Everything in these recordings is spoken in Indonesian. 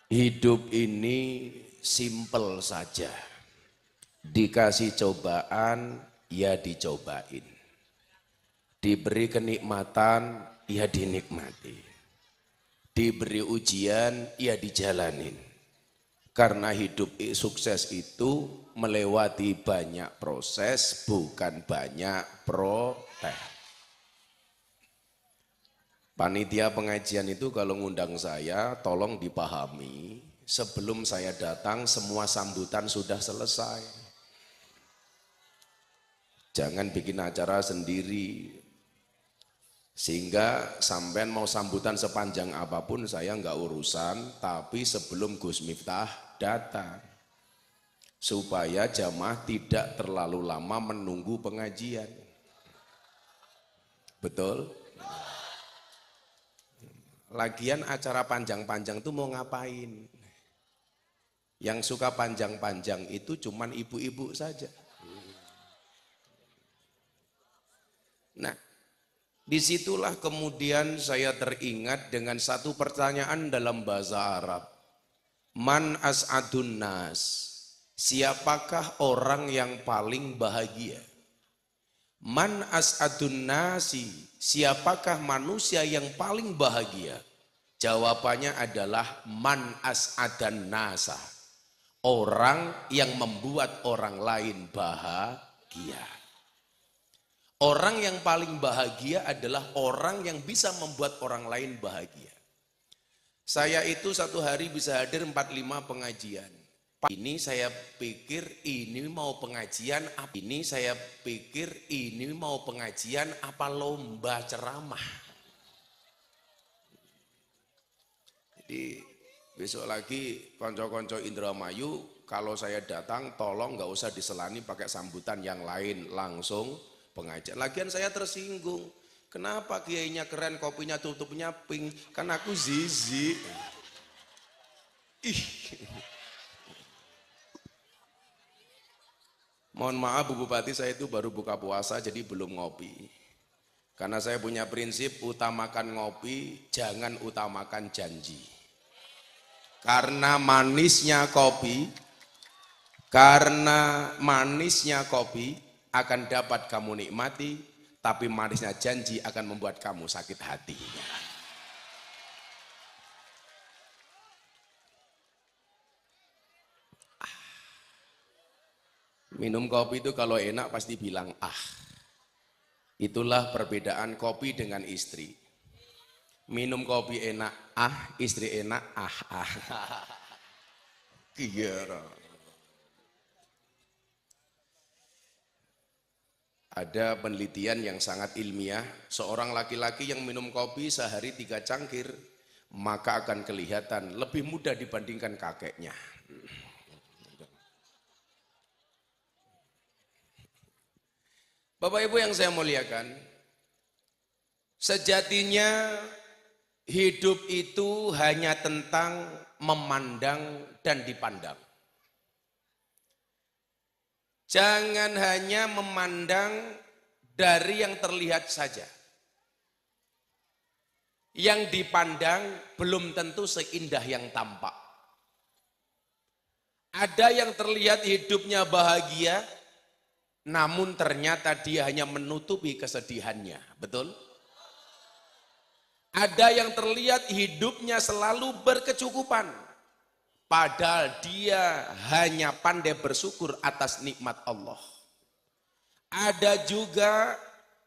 Hidup ini simpel saja. Dikasih cobaan, ya dicobain. Diberi kenikmatan, ya dinikmati. Diberi ujian, ya dijalanin. Karena hidup sukses itu melewati banyak proses, bukan banyak protes. Panitia pengajian itu kalau ngundang saya, tolong dipahami, sebelum saya datang semua sambutan sudah selesai. Jangan bikin acara sendiri, sehingga sampean mau sambutan sepanjang apapun saya nggak urusan, tapi sebelum Gus Miftah datang, supaya jamaah tidak terlalu lama menunggu pengajian. Betul? Lagian acara panjang-panjang itu mau ngapain? Yang suka panjang-panjang itu cuman ibu-ibu saja. Nah, disitulah kemudian saya teringat dengan satu pertanyaan dalam bahasa Arab. Man as'adun nas? Siapakah orang yang paling bahagia? Man as'adun nasi? Siapakah manusia yang paling bahagia? Jawabannya adalah man as'adan nasa. Orang yang membuat orang lain bahagia. Orang yang paling bahagia adalah orang yang bisa membuat orang lain bahagia. Saya itu satu hari bisa hadir 45 pengajian. Ini saya pikir ini mau pengajian, apa lomba ceramah. Jadi besok lagi konco-konco Indramayu, kalau saya datang tolong nggak usah diselani pakai sambutan yang lain, langsung pengajian. Lagian saya tersinggung, kenapa kiainya keren, kopinya tutupnya pink, kan aku zizi. Ih. Mohon maaf Bu Bupati, saya itu baru buka puasa jadi belum ngopi. Karena saya punya prinsip utamakan ngopi, jangan utamakan janji. Karena manisnya kopi akan dapat kamu nikmati, tapi manisnya janji akan membuat kamu sakit hati. Minum kopi itu kalau enak pasti bilang ah. Itulah perbedaan kopi dengan istri. Minum kopi enak ah, istri enak ah. Kira. Ada penelitian yang sangat ilmiah, seorang laki-laki yang minum kopi sehari 3 cangkir, maka akan kelihatan lebih muda dibandingkan kakeknya. Bapak Ibu yang saya muliakan, sejatinya hidup itu hanya tentang memandang dan dipandang. Jangan hanya memandang dari yang terlihat saja. Yang dipandang belum tentu seindah yang tampak. Ada yang terlihat hidupnya bahagia, namun ternyata dia hanya menutupi kesedihannya, betul? Ada yang terlihat hidupnya selalu berkecukupan, padahal dia hanya pandai bersyukur atas nikmat Allah. Ada juga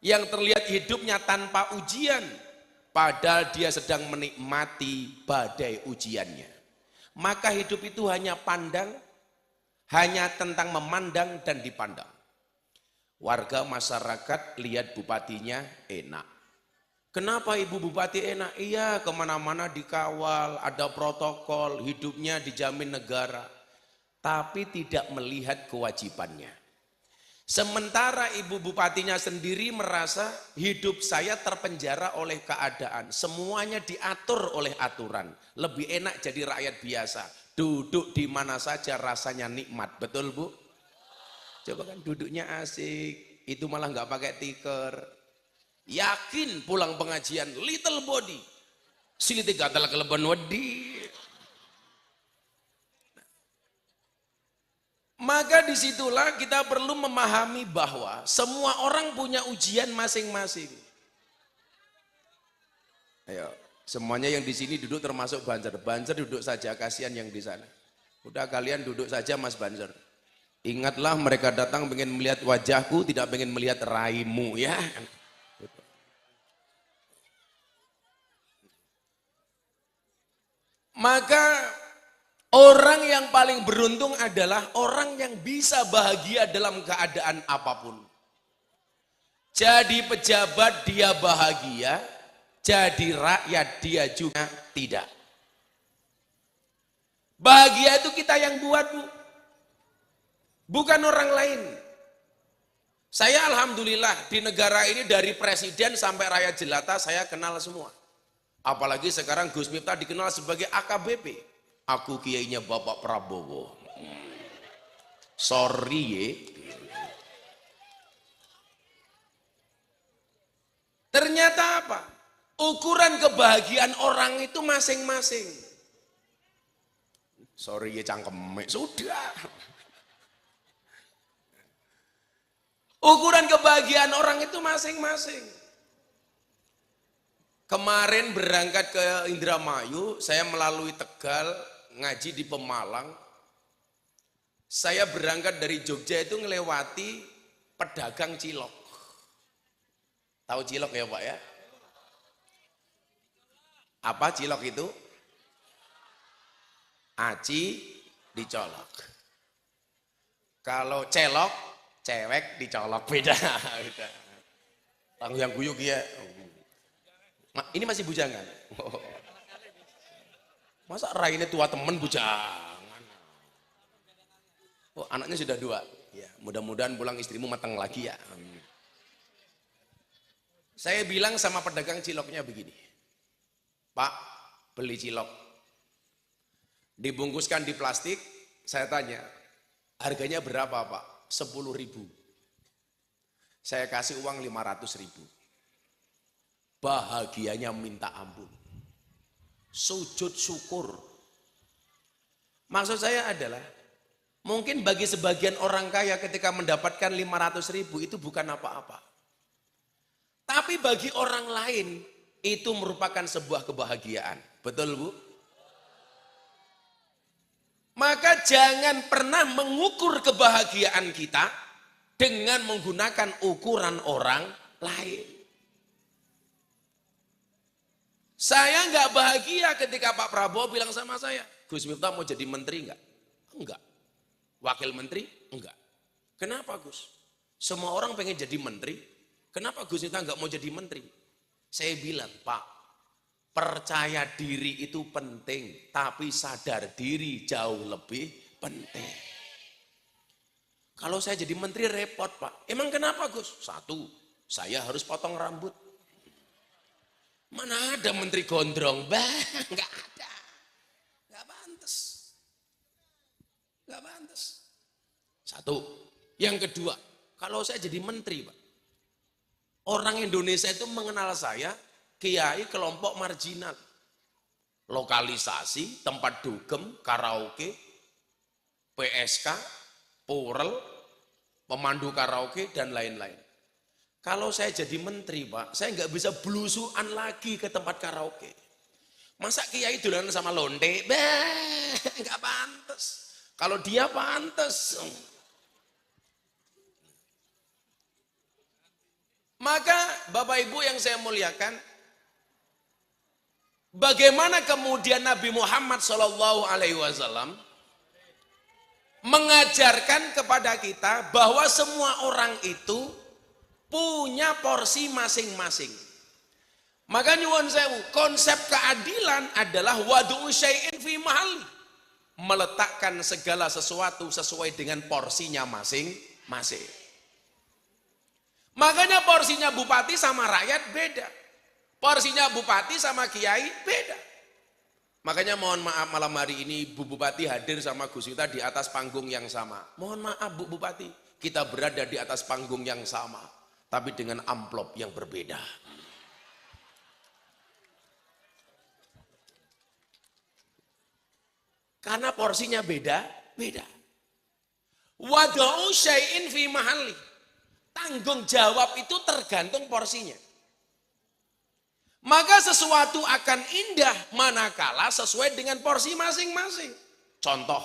yang terlihat hidupnya tanpa ujian, padahal dia sedang menikmati badai ujiannya. Maka hidup itu hanya tentang memandang dan dipandang. Warga masyarakat lihat bupatinya enak. Kenapa Ibu Bupati enak? Iya, kemana-mana dikawal, ada protokol, hidupnya dijamin negara. Tapi tidak melihat kewajibannya. Sementara Ibu Bupatinya sendiri merasa hidup saya terpenjara oleh keadaan. Semuanya diatur oleh aturan. Lebih enak jadi rakyat biasa. Duduk di mana saja rasanya nikmat. Betul Bu? Coba kan duduknya asik, itu malah nggak pakai tikar. Yakin pulang pengajian little body, siliti gatal keleban wedi. Maka disitulah kita perlu memahami bahwa semua orang punya ujian masing-masing. Ayo, semuanya yang di sini duduk termasuk Banser. Banser duduk saja, kasihan yang di sana. Udah kalian duduk saja Mas Banser. Ingatlah mereka datang pengen melihat wajahku, tidak pengen melihat raimu ya. Maka orang yang paling beruntung adalah orang yang bisa bahagia dalam keadaan apapun. Jadi pejabat dia bahagia, jadi rakyat dia juga tidak. Bahagia itu kita yang buat, Bu. Bukan orang lain. Saya alhamdulillah di negara ini dari presiden sampai rakyat jelata saya kenal semua. Apalagi sekarang Gus Miftah dikenal sebagai AKBP. Aku kiainya Bapak Prabowo. Sorry ye. Ternyata apa? Ukuran kebahagiaan orang itu masing-masing. Sorry ya cangkemek. Sudah. Ukuran kebahagiaan orang itu masing-masing. Kemarin berangkat ke Indramayu, saya melalui Tegal, ngaji di Pemalang. Saya berangkat dari Jogja itu ngelewati pedagang cilok. Tahu cilok ya Pak ya? Apa cilok itu? Aci dicolok. Kalau celok, cewek dicolok, beda. Tangguh yang guyuk ya. Ini masih bujangan. Masa raine tua temen bujangan? Oh, anaknya sudah 2. Ya, mudah-mudahan pulang istrimu matang lagi ya. Saya bilang sama pedagang ciloknya begini. Pak, beli cilok. Dibungkuskan di plastik, saya tanya, harganya berapa Pak? 10.000. Saya kasih uang 500.000. Bahagianya minta ampun. Sujud syukur. Maksud saya adalah, mungkin bagi sebagian orang kaya ketika mendapatkan 500.000 itu bukan apa-apa. Tapi bagi orang lain, itu merupakan sebuah kebahagiaan. Betul Bu? Maka jangan pernah mengukur kebahagiaan kita dengan menggunakan ukuran orang lain. Saya nggak bahagia ketika Pak Prabowo bilang sama saya, Gus Miftah mau jadi menteri nggak? Enggak. Wakil menteri? Enggak. Kenapa Gus? Semua orang pengen jadi menteri. Kenapa Gus Miftah nggak mau jadi menteri? Saya bilang, Pak, percaya diri itu penting, tapi sadar diri jauh lebih penting. Kalau saya jadi menteri repot Pak. Emang kenapa Gus? 1, saya harus potong rambut. Mana ada menteri gondrong? Nggak ada. Nggak pantas. Nggak pantas. 1. Yang kedua, kalau saya jadi menteri Pak, orang Indonesia itu mengenal saya kiai kelompok marginal. Lokalisasi, tempat dugem, karaoke, PSK, purel, pemandu karaoke, dan lain-lain. Kalau saya jadi menteri Pak, saya nggak bisa belusuan lagi ke tempat karaoke. Masa kiai dolanan sama lonte? Nggak pantas. Kalau dia pantas. Maka Bapak Ibu yang saya muliakan, bagaimana kemudian Nabi Muhammad SAW mengajarkan kepada kita bahwa semua orang itu punya porsi masing-masing. Maka nyuwun sewu, konsep keadilan adalah wadu'u syai'in fi mahalli. Meletakkan segala sesuatu sesuai dengan porsinya masing-masing. Makanya porsinya bupati sama rakyat beda. Porsinya bupati sama kiai beda. Makanya mohon maaf malam hari ini Bu Bupati hadir sama Gus Miftah di atas panggung yang sama. Mohon maaf Bu Bupati, kita berada di atas panggung yang sama, tapi dengan amplop yang berbeda. Karena porsinya beda. Wada'u syai'in fi mahalli. Tanggung jawab itu tergantung porsinya. Maka sesuatu akan indah manakala sesuai dengan porsi masing-masing. Contoh,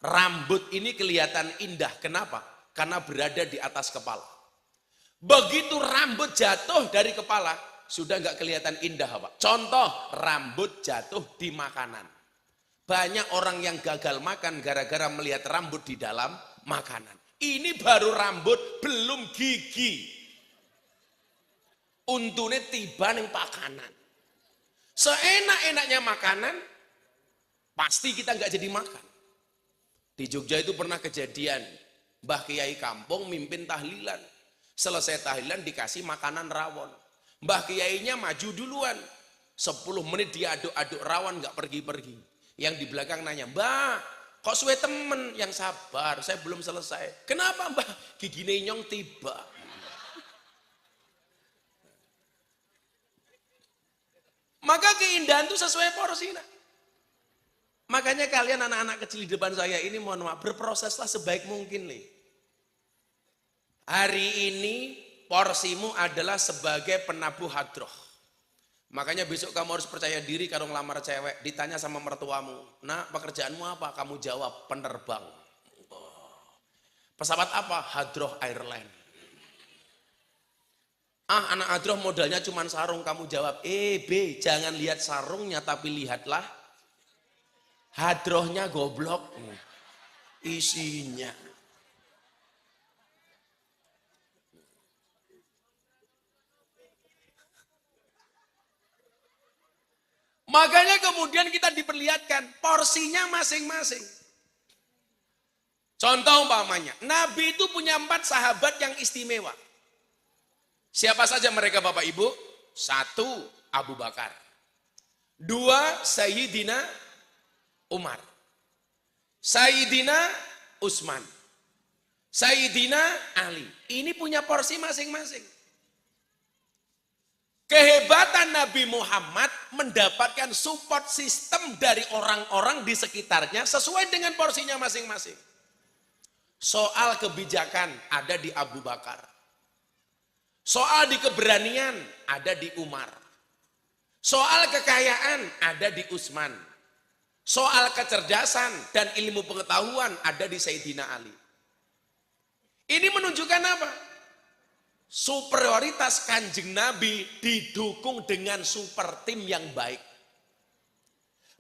rambut ini kelihatan indah. Kenapa? Karena berada di atas kepala. Begitu rambut jatuh dari kepala, sudah nggak kelihatan indah, Pak. Contoh, rambut jatuh di makanan. Banyak orang yang gagal makan gara-gara melihat rambut di dalam makanan. Ini baru rambut, belum gigi. Untune tiba ning pakanan. Seenak-enaknya makanan, pasti kita nggak jadi makan. Di Jogja itu pernah kejadian, Mbah Kiai kampung mimpin tahlilan. Selesai tahlilan dikasih makanan rawon. Mbah Kiainya maju duluan. 10 menit dia aduk-aduk rawon nggak pergi-pergi. Yang di belakang nanya, Mbah, kok suwe temen? Yang sabar, saya belum selesai. Kenapa Mbah? Gigine nyong tiba. Maka keindahan itu sesuai porsi. Nah. Makanya kalian anak-anak kecil di depan saya ini mohon maaf, berproseslah sebaik mungkin nih. Hari ini porsimu adalah sebagai penabuh hadroh. Makanya besok kamu harus percaya diri kalau ngelamar cewek. Ditanya sama mertuamu, nah pekerjaanmu apa? Kamu jawab, penerbang. Pesawat apa? Hadroh Airline. Ah, anak hadroh modalnya cuma sarung. Kamu jawab, B, jangan lihat sarungnya tapi lihatlah hadrohnya goblok. Isinya. Makanya kemudian kita diperlihatkan porsinya masing-masing. Contoh umpamanya, Nabi itu punya 4 sahabat yang istimewa. Siapa saja mereka Bapak Ibu? 1, Abu Bakar. 2, Sayyidina Umar. Sayyidina Utsman. Sayyidina Ali. Ini punya porsi masing-masing. Kehebatan Nabi Muhammad mendapatkan support sistem dari orang-orang di sekitarnya sesuai dengan porsinya masing-masing. Soal kebijakan ada di Abu Bakar. Soal di keberanian ada di Umar. Soal kekayaan ada di Utsman. Soal kecerdasan dan ilmu pengetahuan ada di Sayyidina Ali. Ini menunjukkan apa? Superioritas Kanjeng Nabi didukung dengan super tim yang baik.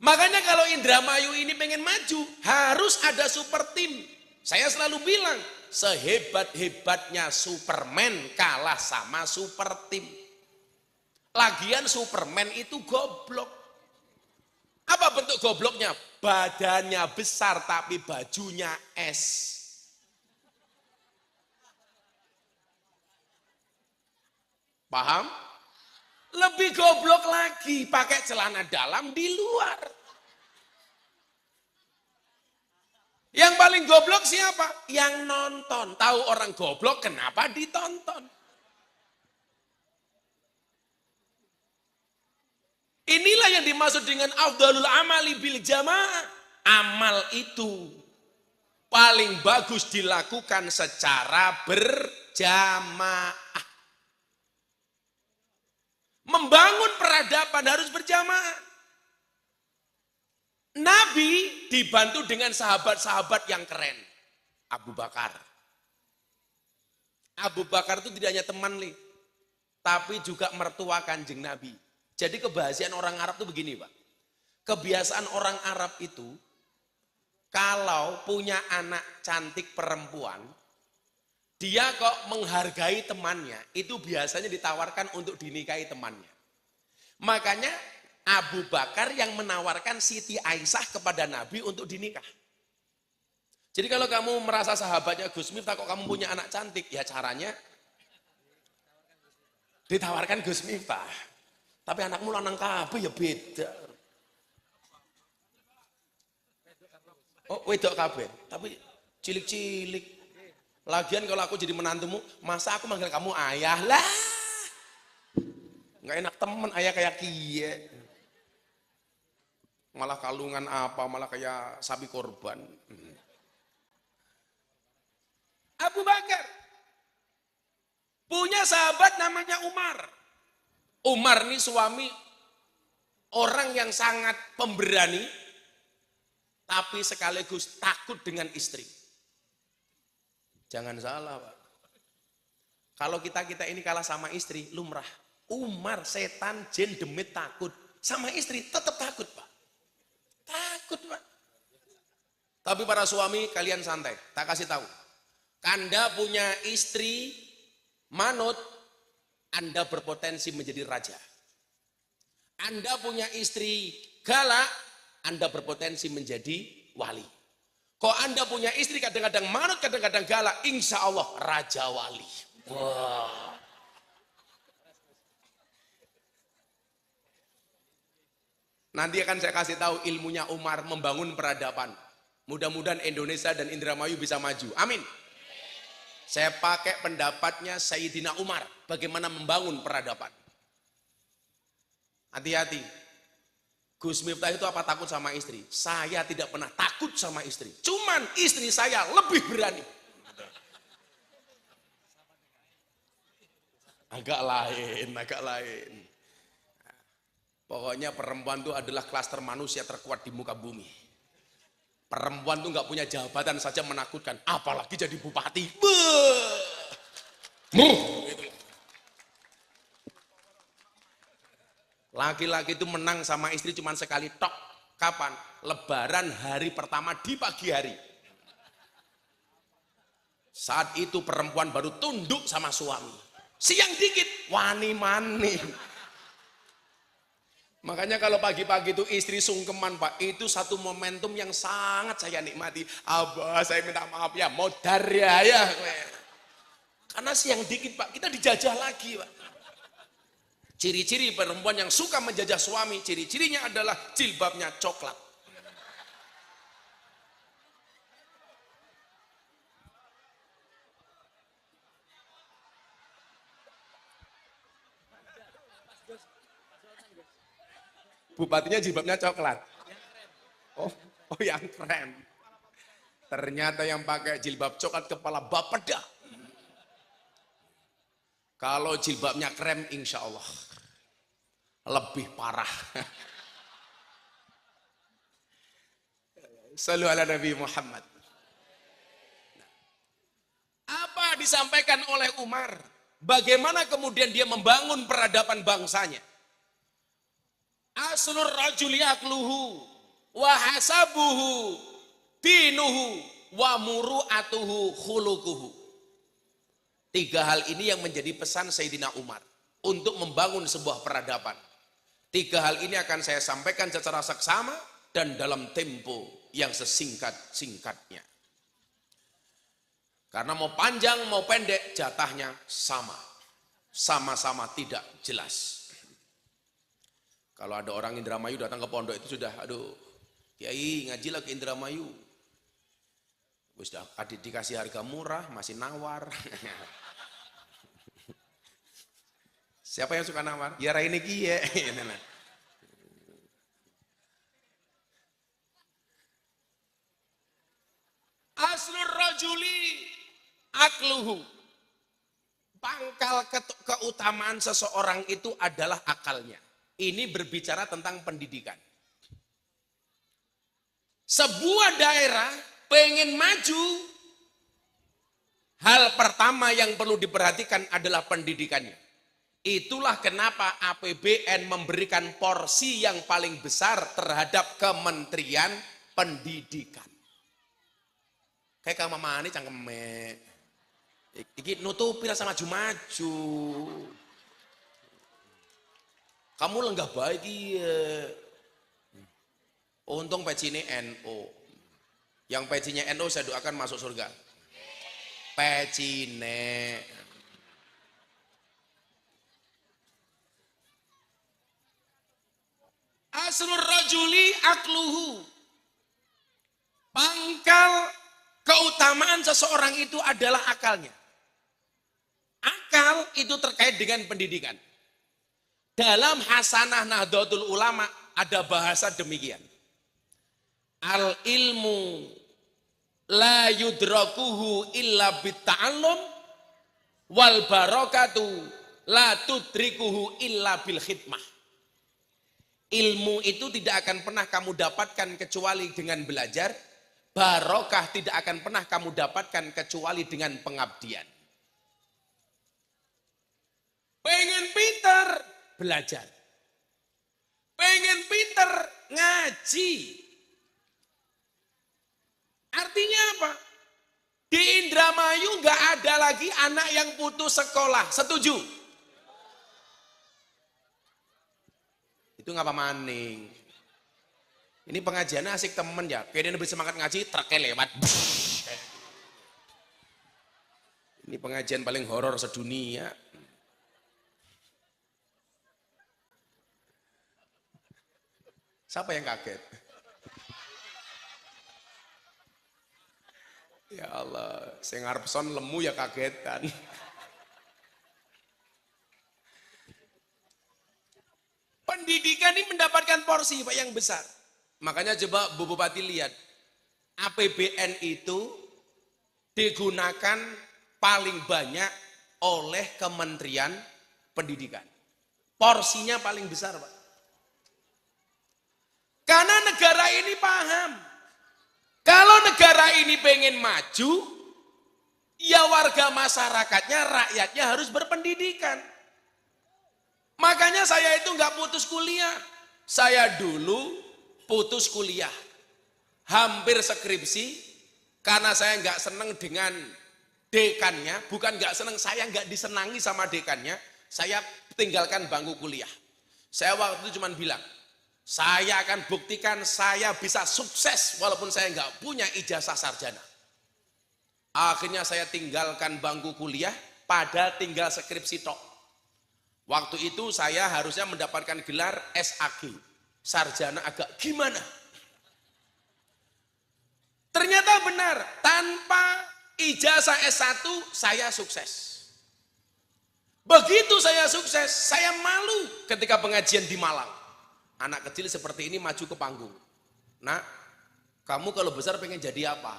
Makanya kalau Indramayu ini pengen maju, harus ada super tim. Saya selalu bilang, sehebat-hebatnya Superman kalah sama super tim. Lagian Superman itu goblok. Apa bentuk gobloknya? Badannya besar tapi bajunya es. Paham? Lebih goblok lagi, pakai celana dalam di luar. Yang paling goblok siapa? Yang nonton. Tahu orang goblok kenapa ditonton? Inilah yang dimaksud dengan afdalul amali bil jamaah. Amal itu paling bagus dilakukan secara berjamaah. Membangun peradaban harus berjamaah. Nabi dibantu dengan sahabat-sahabat yang keren. Abu Bakar. Abu Bakar itu tidak hanya teman nih, tapi juga mertua Kanjeng Nabi. Jadi kebiasaan orang Arab itu begini Pak. Kebiasaan orang Arab itu, kalau punya anak cantik perempuan, dia kok menghargai temannya, itu biasanya ditawarkan untuk dinikahi temannya. Makanya Abu Bakar yang menawarkan Siti Aisyah kepada Nabi untuk dinikah. Jadi kalau kamu merasa sahabatnya Gus Miftah, kok kamu punya anak cantik, ya caranya ditawarkan Gus Miftah. Tapi anakmu lanang kabeh ya beda. Oh, wedok kabeh, tapi cilik-cilik. Lagian kalau aku jadi menantumu, masa aku manggil kamu ayah lah? Nggak enak temen ayah kayak kie. Malah kalungan apa, malah kayak sapi korban. Abu Bakar. Punya sahabat namanya Umar. Umar ini suami orang yang sangat pemberani, tapi sekaligus takut dengan istri. Jangan salah, Pak. Kalau kita ini kalah sama istri, lumrah. Umar setan, jin, demit takut. Sama istri tetap takut, Pak. Takut, Pak. Tapi para suami kalian santai, tak kasih tahu. Anda punya istri manut, Anda berpotensi menjadi raja. Anda punya istri galak, Anda berpotensi menjadi wali. Kok Anda punya istri kadang-kadang manut, kadang-kadang galak, insya Allah raja wali. Wah. Nanti akan saya kasih tahu ilmunya Umar membangun peradaban. Mudah-mudahan Indonesia dan Indramayu bisa maju. Amin. Saya pakai pendapatnya Sayyidina Umar bagaimana membangun peradaban. Hati-hati. Gus Miftah itu apa takut sama istri? Saya tidak pernah takut sama istri. Cuman istri saya lebih berani. Agak lain. Pokoknya perempuan itu adalah klaster manusia terkuat di muka bumi. Perempuan itu nggak punya jabatan saja menakutkan, apalagi jadi bupati. Gitu. Laki-laki itu menang sama istri cuma sekali tok. Kapan? Lebaran hari pertama di pagi hari. Saat itu perempuan baru tunduk sama suami. Siang dikit, wani-mani. Makanya kalau pagi-pagi itu istri sungkeman, Pak, itu satu momentum yang sangat saya nikmati. Abah, saya minta maaf ya, modar ya. Karena siang dikit, Pak, kita dijajah lagi, Pak. Ciri-ciri perempuan yang suka menjajah suami, ciri-cirinya adalah jilbabnya coklat. Bupatinya jilbabnya coklat. Oh yang krem. Ternyata yang pakai jilbab coklat kepala bapeda. Kalau jilbabnya krem insya Allah lebih parah. Sallu ala Nabi Muhammad. Apa disampaikan oleh Umar? Bagaimana kemudian dia membangun peradaban bangsanya? Aslur rajuli akluhu wa hasabuhu dinuhu wa muru'atuhu khuluquhu. 3 hal ini yang menjadi pesan Sayyidina Umar untuk membangun sebuah peradaban. 3 hal ini akan saya sampaikan secara seksama dan dalam tempo yang sesingkat-singkatnya. Karena mau panjang mau pendek jatahnya sama. Sama-sama tidak jelas. Kalau ada orang Indramayu datang ke pondok itu sudah, aduh, Kiai ngaji lah ke Indramayu. Sudah dikasih harga murah, masih nawar. Siapa yang suka nawar? Ya Raini Kie. Aslur rajuli akluhu. Pangkal keutamaan seseorang itu adalah akalnya. Ini berbicara tentang pendidikan. Sebuah daerah pengen maju, hal pertama yang perlu diperhatikan adalah pendidikannya. Itulah kenapa APBN memberikan porsi yang paling besar terhadap Kementerian Pendidikan. Kayak kamu mani cangkeme. Iki nutupi rasa maju-maju. Kamu lenggah baik iya. Untung pecinya NO. Yang pecinya NO saya doakan masuk surga. Pecine. Aslur rajuli akluhu. Pangkal keutamaan seseorang itu adalah akalnya. Akal itu terkait dengan pendidikan. Dalam Hasanah Nahdlatul Ulama ada bahasa demikian. Al ilmu La yudrakuhu illa bitta'allum wal barakatu la tudrikuhu illa bil khidmah. Ilmu itu tidak akan pernah kamu dapatkan kecuali dengan belajar. Barokah tidak akan pernah kamu dapatkan kecuali dengan pengabdian. Pengen pinter, belajar. Pengen pinter, ngaji. Artinya apa? Di Indramayu nggak ada lagi anak yang putus sekolah. Setuju? Itu ngapa maning? Ini pengajiannya asik temen ya. Kayaknya lebih semangat ngaji, truknya lewat. Ini pengajian paling horor sedunia. Siapa yang kaget? Ya Allah, saya ngarep son lemu ya kagetan. Pendidikan ini mendapatkan porsi Pak yang besar. Makanya coba Bu Bupati lihat, APBN itu digunakan paling banyak oleh Kementerian Pendidikan. Porsinya paling besar Pak. Karena negara ini paham, kalau negara ini pengen maju, ya warga masyarakatnya, rakyatnya harus berpendidikan. Makanya saya itu nggak putus kuliah. Saya dulu putus kuliah, hampir skripsi, karena saya nggak seneng dengan dekannya, bukan nggak seneng, saya nggak disenangi sama dekannya, saya tinggalkan bangku kuliah. Saya waktu itu cuma bilang, saya akan buktikan saya bisa sukses walaupun saya nggak punya ijazah sarjana. Akhirnya saya tinggalkan bangku kuliah, padahal tinggal skripsi tok. Waktu itu saya harusnya mendapatkan gelar SAG, sarjana agak gimana. Ternyata benar, tanpa ijazah S1 saya sukses. Begitu saya sukses, saya malu ketika pengajian di Malang. Anak kecil seperti ini maju ke panggung. Nak, kamu kalau besar pengen jadi apa?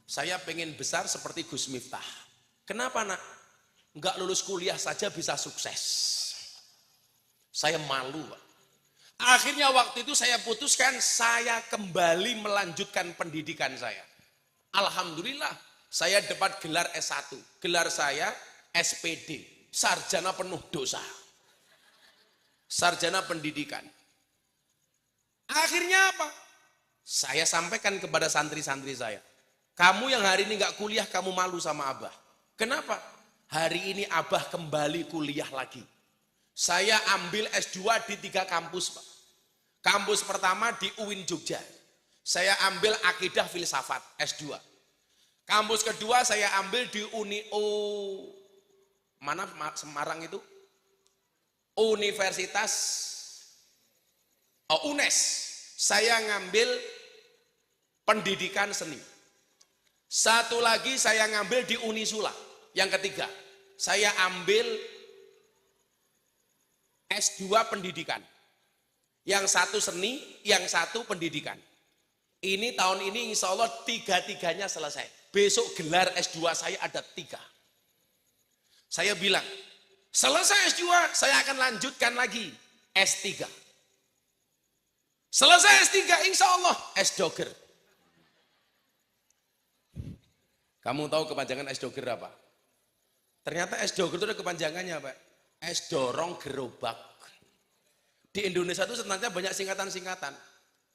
Saya pengen besar seperti Gus Miftah. Kenapa nak? Enggak lulus kuliah saja bisa sukses. Saya malu Pak. Akhirnya waktu itu saya putuskan saya kembali melanjutkan pendidikan saya. Alhamdulillah saya dapat gelar S1. Gelar saya SPD, sarjana penuh dosa. Sarjana pendidikan. Akhirnya apa? Saya sampaikan kepada santri-santri saya. Kamu yang hari ini nggak kuliah, kamu malu sama Abah. Kenapa? Hari ini Abah kembali kuliah lagi. Saya ambil S2 di 3 kampus Pak. Kampus pertama di UIN Jogja. Saya ambil akidah filsafat S2. Kampus kedua saya ambil di mana Semarang itu? Universitas UNES. Saya ngambil pendidikan seni. Satu lagi saya ngambil di Unisula. Yang ketiga, saya ambil S2 pendidikan. Yang satu seni, yang satu pendidikan. Ini tahun ini insya Allah 3-tiganya selesai. Besok gelar S2 saya ada 3. Saya bilang, selesai S2 saya akan lanjutkan lagi S3. Selesai S3 insya Allah S-Doger. Kamu tahu kepanjangan S-Doger apa? Ternyata S-Doger itu ada kepanjangannya Pak. Es dorong gerobak. Di Indonesia itu sebenarnya banyak singkatan-singkatan.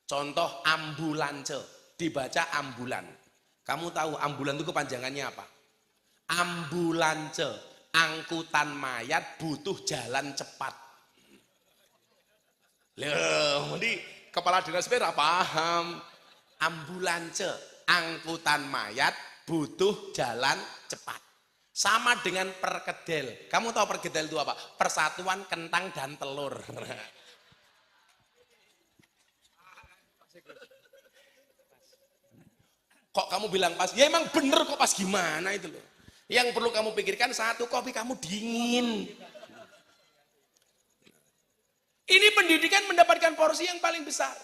Contoh ambulance, dibaca ambulan. Kamu tahu ambulan itu kepanjangannya apa? Ambulance, angkutan mayat butuh jalan cepat. Loh, ini kepala dinas sepeda paham. Ambulance, angkutan mayat butuh jalan cepat. Sama dengan perkedel. Kamu tahu perkedel itu apa? Persatuan kentang dan telur. Kok kamu bilang pas? Ya emang bener kok, pas gimana itu loh. Yang perlu kamu pikirkan, satu, kopi kamu dingin. Ini pendidikan mendapatkan porsi yang paling besar.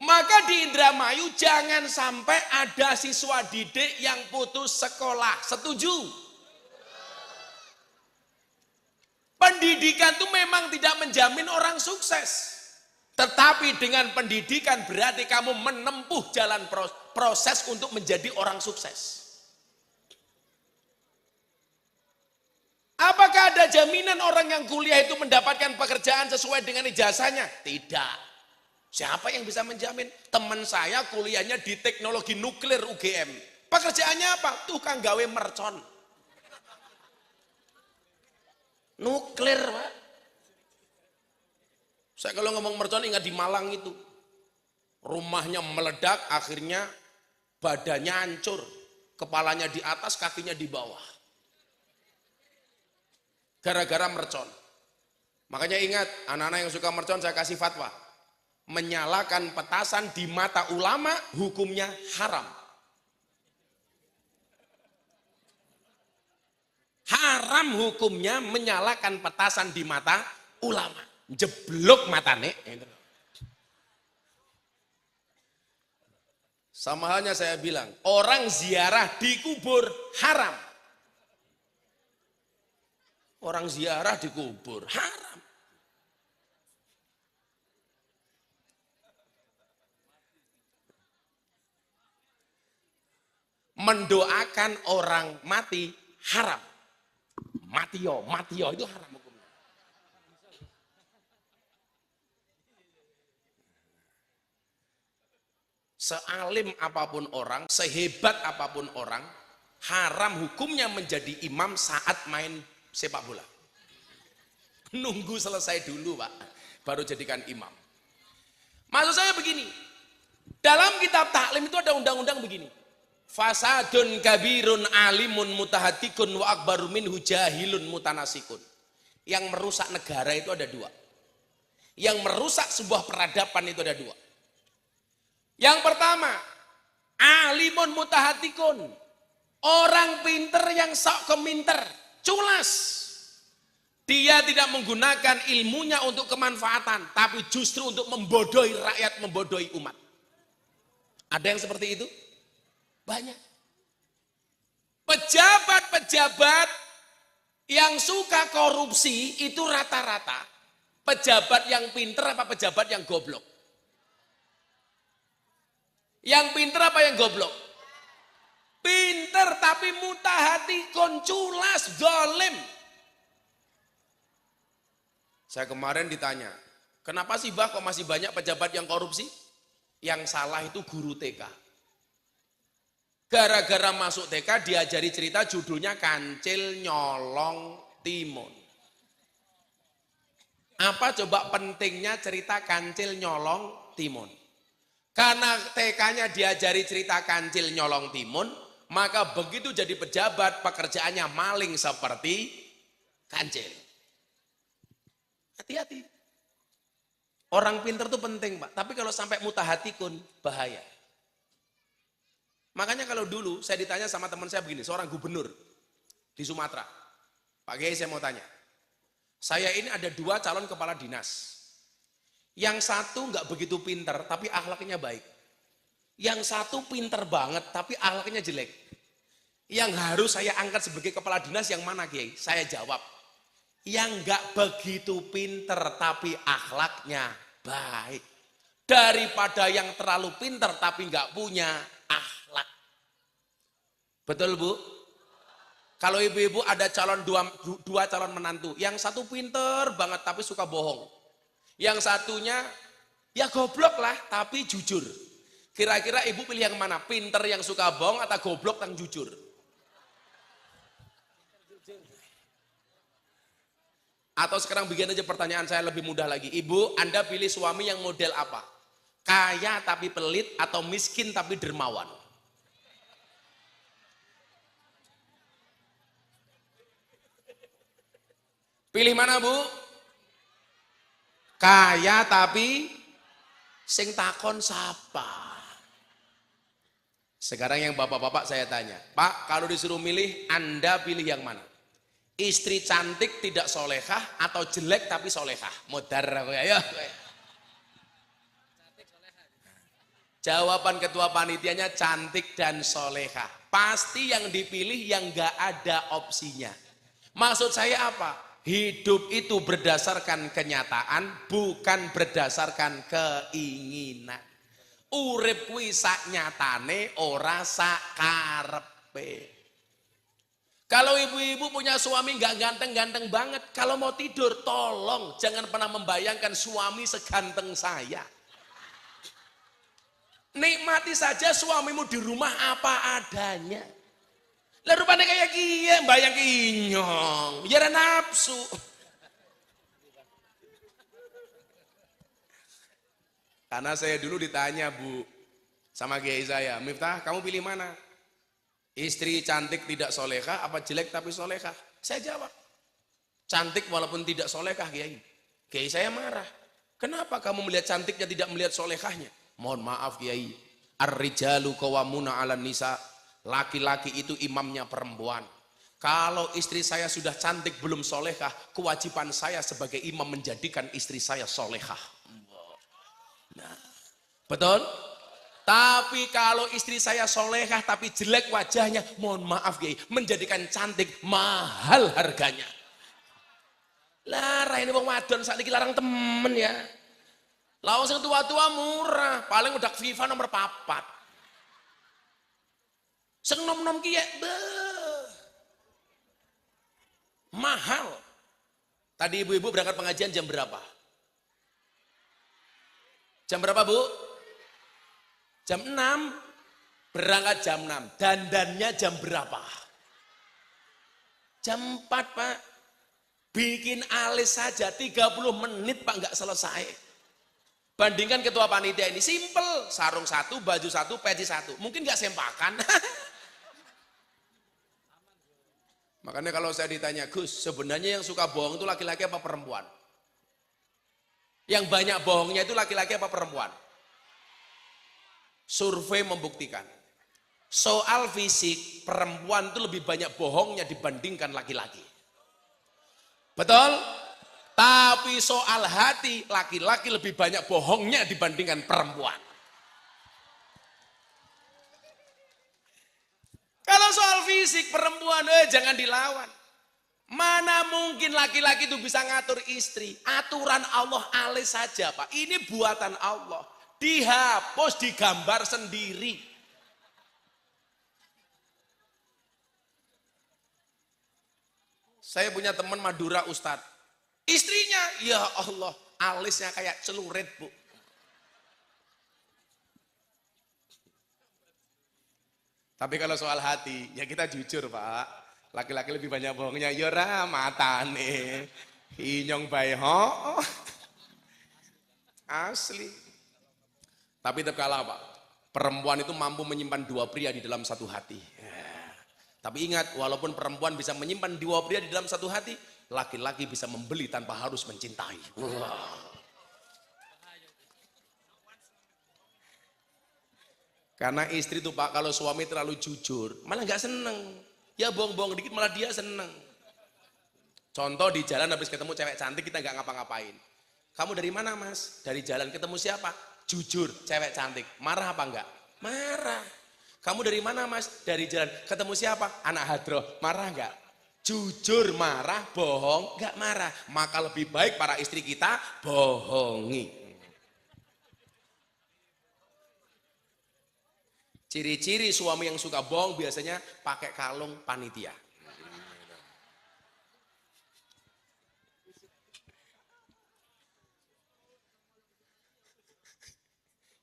Maka di Indramayu jangan sampai ada siswa didik yang putus sekolah. Setuju? Pendidikan itu memang tidak menjamin orang sukses. Tetapi dengan pendidikan berarti kamu menempuh jalan proses untuk menjadi orang sukses. Apakah ada jaminan orang yang kuliah itu mendapatkan pekerjaan sesuai dengan ijazahnya? Tidak. Siapa yang bisa menjamin? Teman saya kuliahnya di teknologi nuklir UGM. Pekerjaannya apa? Tukang gawe mercon. Nuklir, Pak. Saya kalau ngomong mercon ingat di Malang itu. Rumahnya meledak, akhirnya badannya hancur. Kepalanya di atas, kakinya di bawah. Gara-gara mercon. Makanya ingat, anak-anak yang suka mercon saya kasih fatwa. Menyalakan petasan di mata ulama hukumnya haram. Haram hukumnya menyalakan petasan di mata ulama. Jeblok matane. Sama halnya saya bilang, orang ziarah di kubur haram. Orang ziarah di kubur haram. Mendoakan orang mati haram. Matio itu haram hukumnya. Sealim apapun orang, sehebat apapun orang, haram hukumnya menjadi imam saat main sepak bola. Nunggu selesai dulu, Pak, baru jadikan imam. Maksud saya begini, dalam kitab taklim itu ada undang-undang begini. Fasadun kabirun alimun mutahatikun wa akbaru minhu jahilun mutanasikun. Yang merusak negara itu ada dua. Yang merusak sebuah peradaban itu ada dua. Yang pertama, alimun mutahatikun. Orang pinter yang sok keminter, culas. Dia tidak menggunakan ilmunya untuk kemanfaatan, tapi justru untuk membodohi rakyat, membodohi umat. Ada yang seperti itu? Banyak. Pejabat-pejabat yang suka korupsi itu rata-rata pejabat yang pinter apa pejabat yang goblok? Yang pinter apa yang goblok? Pinter tapi mutahatikun, culas, zalim. Saya kemarin ditanya, kenapa sih Bah kok masih banyak pejabat yang korupsi? Yang salah itu guru TK. Gara-gara masuk TK diajari cerita judulnya Kancil Nyolong Timun. Apa coba pentingnya cerita Kancil Nyolong Timun? Karena TK-nya diajari cerita Kancil Nyolong Timun, maka begitu jadi pejabat pekerjaannya maling seperti kancil. Hati-hati. Orang pinter itu penting, Pak. Tapi kalau sampai mutahatikun bahaya. Makanya kalau dulu saya ditanya sama teman saya begini, seorang gubernur di Sumatera. Pak Kiai saya mau tanya. Saya ini ada 2 calon kepala dinas. Yang satu nggak begitu pinter tapi akhlaknya baik. Yang satu pinter banget tapi akhlaknya jelek. Yang harus saya angkat sebagai kepala dinas yang mana Kiai? Saya jawab. Yang nggak begitu pinter tapi akhlaknya baik. Daripada yang terlalu pinter tapi nggak punya akhlak. Betul Bu? Kalau ibu-ibu ada dua calon menantu. Yang satu pinter banget tapi suka bohong. Yang satunya ya goblok lah tapi jujur. Kira-kira ibu pilih yang mana? Pinter yang suka bohong atau goblok yang jujur? Atau sekarang bikin aja pertanyaan saya lebih mudah lagi. Ibu, Anda pilih suami yang model apa? Kaya tapi pelit atau miskin tapi dermawan? Pilih mana Bu? Kaya tapi sing takon sapa? Sekarang yang bapak-bapak saya tanya, Pak kalau disuruh milih Anda pilih yang mana? Istri cantik tidak solehah atau jelek tapi solehah? Modar aku ya. Jawaban ketua panitianya cantik dan soleha. Pasti yang dipilih yang gak ada opsinya. Maksud saya apa? Hidup itu berdasarkan kenyataan, bukan berdasarkan keinginan. Urip kuwi sak nyatane, ora sak karepe. Kalau ibu-ibu punya suami gak ganteng-ganteng banget, kalau mau tidur tolong jangan pernah membayangkan suami seganteng saya. Nikmati saja suamimu di rumah apa adanya. Lah rupanya kayak kie, bayang inyong, ya nafsu. Karena saya dulu ditanya Bu, sama kiai saya, Miftah kamu pilih mana? Istri cantik tidak solehah, apa jelek tapi solehah? Saya jawab, cantik walaupun tidak solehah kiai. Kiai saya marah, kenapa kamu melihat cantiknya tidak melihat solehahnya? Mohon maaf kiai, ar-rijalu qawwamuna 'alan nisa. Laki-laki itu imamnya perempuan. Kalau istri saya sudah cantik belum solehah, kewajiban saya sebagai imam menjadikan istri saya solehah. Nah, betul? Tapi kalau istri saya solehah tapi jelek wajahnya, mohon maaf kiai, menjadikan cantik mahal harganya. Lah ini wong wadon saiki larang temen ya. Lah sing tua-tua murah, paling udah FIFA nomor 4. Sing nom-nom ki ya mahal. Tadi ibu-ibu berangkat pengajian jam berapa? Jam berapa Bu? Jam 6. Berangkat jam 6. Dandannya jam berapa? Jam 4 Pak. Bikin alis saja 30 menit Pak nggak selesai. Bandingkan ketua panitia ini simple, sarung satu, baju satu, peci satu. Mungkin nggak sempakan. Makanya kalau saya ditanya, Gus, sebenarnya yang suka bohong itu laki-laki apa perempuan? Yang banyak bohongnya itu laki-laki apa perempuan? Survei membuktikan. Soal fisik, perempuan itu lebih banyak bohongnya dibandingkan laki-laki. Betul? Tapi soal hati, laki-laki lebih banyak bohongnya dibandingkan perempuan. Kalau soal fisik, perempuan jangan dilawan. Mana mungkin laki-laki itu bisa ngatur istri. Aturan Allah alis saja Pak. Ini buatan Allah. Dihapus, digambar sendiri. Saya punya teman Madura Ustadz. Istrinya, ya Allah, alisnya kayak celurit Bu. Tapi kalau soal hati, ya kita jujur Pak. Laki-laki lebih banyak bohongnya. Yora matane, inyong bae ho. Asli. Tapi tetap kalah Pak. Perempuan itu mampu menyimpan dua pria di dalam satu hati. Ya. Tapi ingat, walaupun perempuan bisa menyimpan dua pria di dalam satu hati, laki-laki bisa membeli tanpa harus mencintai. Wow. Karena istri tuh Pak, kalau suami terlalu jujur, malah nggak seneng. Ya bohong-bohong dikit malah dia seneng. Contoh di jalan habis ketemu cewek cantik kita nggak ngapa-ngapain. Kamu dari mana Mas? Dari jalan ketemu siapa? Jujur, cewek cantik. Marah apa enggak? Marah. Kamu dari mana Mas? Dari jalan ketemu siapa? Anak hadroh. Marah enggak? Jujur marah, bohong nggak marah. Maka lebih baik para istri kita bohongi. Ciri-ciri suami yang suka bohong biasanya pakai kalung panitia.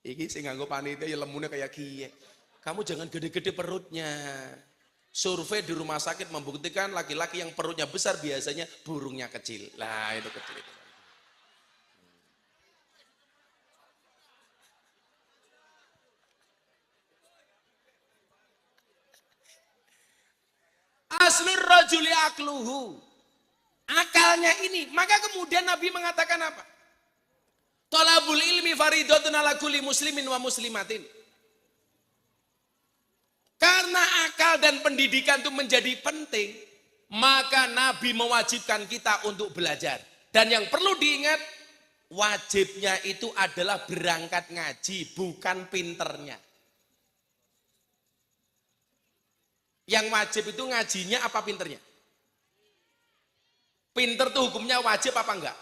Iki sing nganggo panitia ya lemune kayak kiye. Kamu jangan gede-gede perutnya. Survei di rumah sakit membuktikan laki-laki yang perutnya besar biasanya burungnya kecil. Lah itu kecil itu. Aslur rajuli akluhu. Akalnya ini. Maka kemudian Nabi mengatakan apa? Thalabul ilmi faridatun ala kulli muslimin wa muslimatin. Karena akal dan pendidikan itu menjadi penting, maka Nabi mewajibkan kita untuk belajar. Dan yang perlu diingat, Wajibnya itu adalah berangkat ngaji, bukan pinternya. Yang wajib itu ngajinya apa pinternya? Pinter tuh hukumnya wajib apa enggak?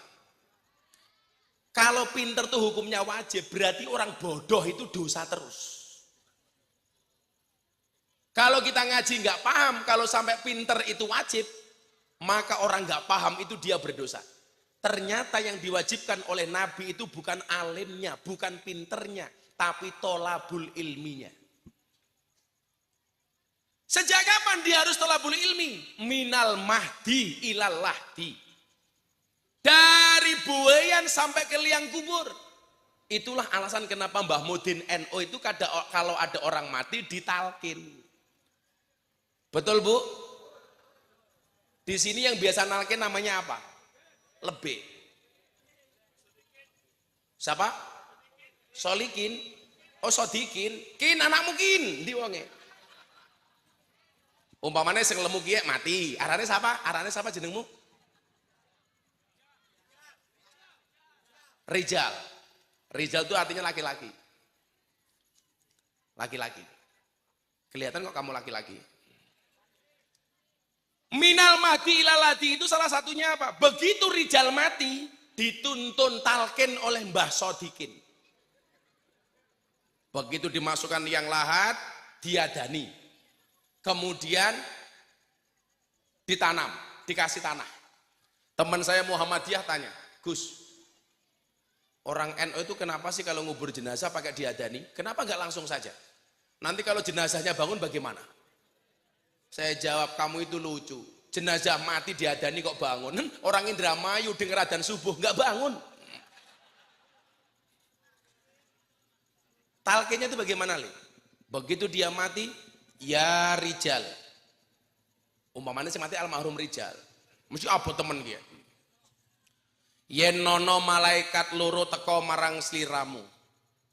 Kalau pinter tuh hukumnya wajib, berarti orang bodoh itu dosa terus. Kalau kita ngaji nggak paham, kalau sampai pinter itu wajib, maka orang nggak paham itu dia berdosa. Ternyata yang diwajibkan oleh Nabi itu bukan alimnya, bukan pinternya, tapi tolabul ilminya. Sejak kapan dia harus tolabul ilmi? Minal mahdi ilal lahdi. Dari buayan sampai ke liang kubur. Itulah alasan kenapa Mbah Mudin NU itu kalau ada orang mati ditalkin. Betul Bu? Di sini yang biasa nalkin namanya apa? Lebih. Siapa? Solikin. Oh Sodikin. Kin anakmu kin. Di wonge. Umpamanya sing lemu kiye mati. Arane siapa? Arane siapa jenengmu? Rijal. Rijal itu artinya laki-laki. Laki-laki. Kelihatan kok kamu laki-laki. Minal mahdi ilaladi itu salah satunya apa? Begitu Rijal mati, dituntun talqin oleh Mbah Sodikin. Begitu dimasukkan liang lahat, diadani. Kemudian ditanam, dikasih tanah. Teman saya Muhammadiyah tanya, Gus, orang NU itu kenapa sih kalau ngubur jenazah pakai diadani? Kenapa nggak langsung saja? Nanti kalau jenazahnya bangun bagaimana? Saya jawab, kamu itu lucu. Jenazah mati diadani kok bangun? Orang Indramayu dengar adzan subuh nggak bangun. Talqinnya itu bagaimana, Li? Begitu dia mati, ya Rijal. Umpamanya sing mati almarhum Rijal. Mesti apa temen dia? Yen nono malaikat loro teko marang sliramu.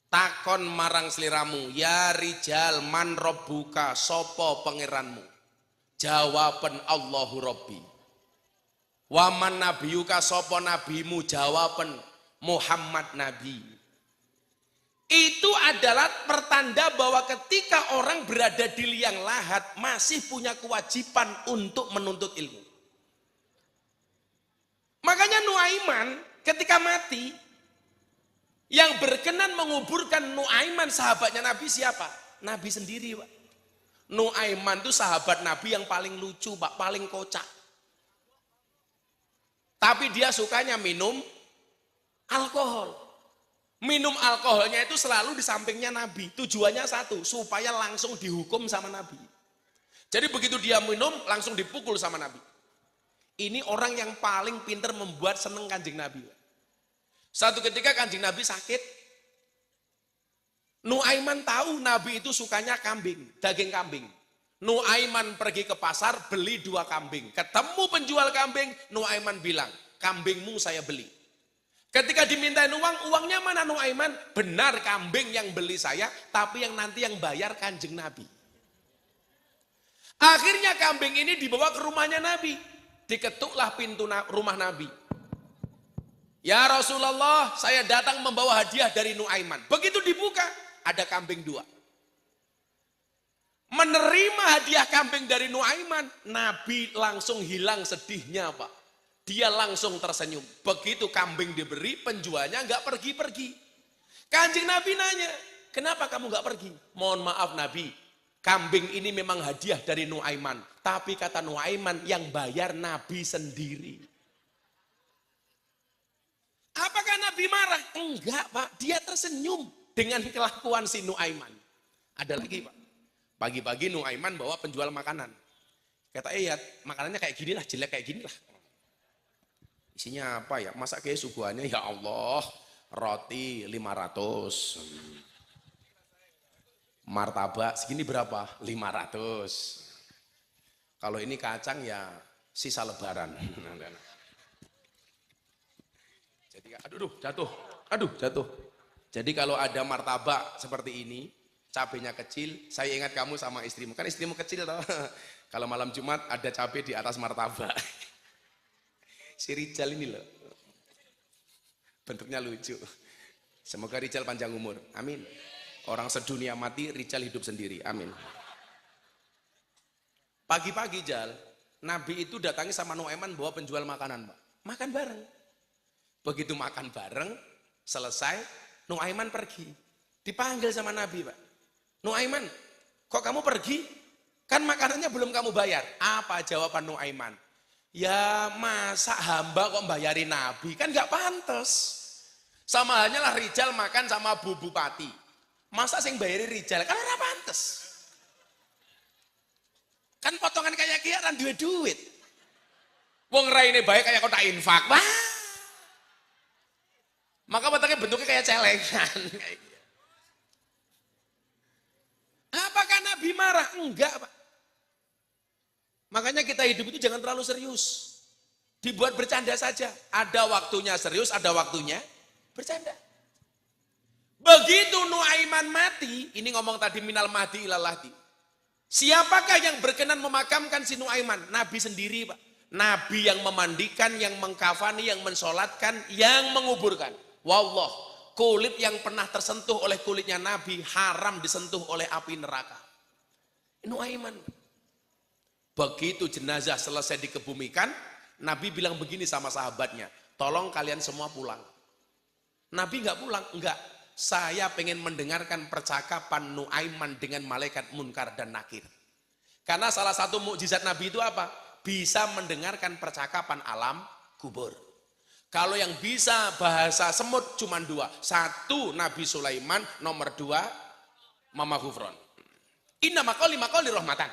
Takon marang sliramu, ya Rijal man robbuka, sopo pangeranmu? Jawaban Allahu Rabbi. Waman nabiyuka, sopo nabimu? Jawaban Muhammad Nabi. Itu adalah pertanda bahwa ketika orang berada di liang lahat masih punya kewajiban untuk menuntut ilmu. Makanya Nuaiman ketika mati, yang berkenan menguburkan Nuaiman sahabatnya Nabi siapa? Nabi sendiri, Pak. Nuaiman itu sahabat Nabi yang paling lucu, Pak, paling kocak. Tapi dia sukanya minum alkohol. Minum alkoholnya itu selalu di sampingnya Nabi. Tujuannya satu, supaya langsung dihukum sama Nabi. Jadi begitu dia minum, langsung dipukul sama Nabi. Ini orang yang paling pintar membuat seneng Kanjeng Nabi. Satu ketika Kanjeng Nabi sakit, Nuaiman tahu Nabi itu sukanya kambing, daging kambing. Nuaiman pergi ke pasar, beli 2 kambing. Ketemu penjual kambing, Nuaiman bilang, kambingmu saya beli. Ketika dimintain uang, uangnya mana Nuaiman? Benar kambing yang beli saya, tapi yang nanti yang bayar Kanjeng Nabi. Akhirnya kambing ini dibawa ke rumahnya Nabi. Diketuklah pintu rumah Nabi. Ya Rasulullah, saya datang membawa hadiah dari Nuaiman. Begitu dibuka, ada kambing 2. Menerima hadiah kambing dari Nuaiman, Nabi langsung hilang sedihnya, Pak. Dia langsung tersenyum. Begitu kambing diberi, penjualnya nggak pergi-pergi. Kanjeng Nabi nanya, kenapa kamu nggak pergi? Mohon maaf Nabi, kambing ini memang hadiah dari Nuaiman. Tapi kata Nuaiman, yang bayar Nabi sendiri. Apakah Nabi marah? Enggak, Pak. Dia tersenyum dengan kelakuan si Nuaiman. Ada lagi, Pak. Pagi-pagi Nuaiman bawa penjual makanan. Kata, ya makanannya kayak gini lah, jelek kayak gini lah. Isinya apa ya? Masa kayak suguhannya, ya Allah, roti 500. Martabak segini berapa? 500. Kalau ini kacang ya sisa lebaran. Jadi aduh jatuh. Jadi kalau ada martabak seperti ini, cabenya kecil, saya ingat kamu sama istrimu. Kan istrimu kecil toh. Kalau malam Jumat ada cabai di atas martabak. Si Rijal ini loh. Bentuknya lucu. Semoga Rijal panjang umur. Amin. Orang sedunia mati, Rijal hidup sendiri. Amin. Pagi-pagi Jal, Nabi itu datangi sama Nuaiman bawa penjual makanan, Pak. Makan bareng. Begitu makan bareng, selesai, Nuaiman pergi. Dipanggil sama Nabi, Pak. Nuaiman, kok kamu pergi? Kan makanannya belum kamu bayar. Apa jawaban Nuaiman? Ya masa hamba kok bayarin Nabi? Kan gak pantas. Sama halnya lah Rijal makan sama Bu Bupati. Masa sing bayari Rijal? Kan ora pantes. Kan potongan kayak kiaran duit-duit. Wong raine baik kayak kotak infak. Wah. Maka bentuknya kayak celengan. Apakah Nabi marah? Enggak, Pak. Makanya kita hidup itu jangan terlalu serius. Dibuat bercanda saja. Ada waktunya serius, ada waktunya bercanda. Begitu Nuaiman mati, ini ngomong tadi minal mahdi ilal lahdi. Siapakah yang berkenan memakamkan si Nuaiman? Nabi sendiri, Pak. Nabi yang memandikan, yang mengkafani, yang mensolatkan, yang menguburkan. Wallah, kulit yang pernah tersentuh oleh kulitnya Nabi haram disentuh oleh api neraka. Nuaiman. Begitu jenazah selesai dikebumikan, Nabi bilang begini sama sahabatnya, tolong kalian semua pulang. Nabi nggak pulang, enggak. Saya pengen mendengarkan percakapan Nuaiman dengan malaikat Munkar dan Nakir. Karena salah satu mukjizat Nabi itu apa? Bisa mendengarkan percakapan alam kubur. Kalau yang bisa bahasa semut cuma dua. Satu Nabi Sulaiman, nomor dua Mama Gufron. Inna makoli rahmatan.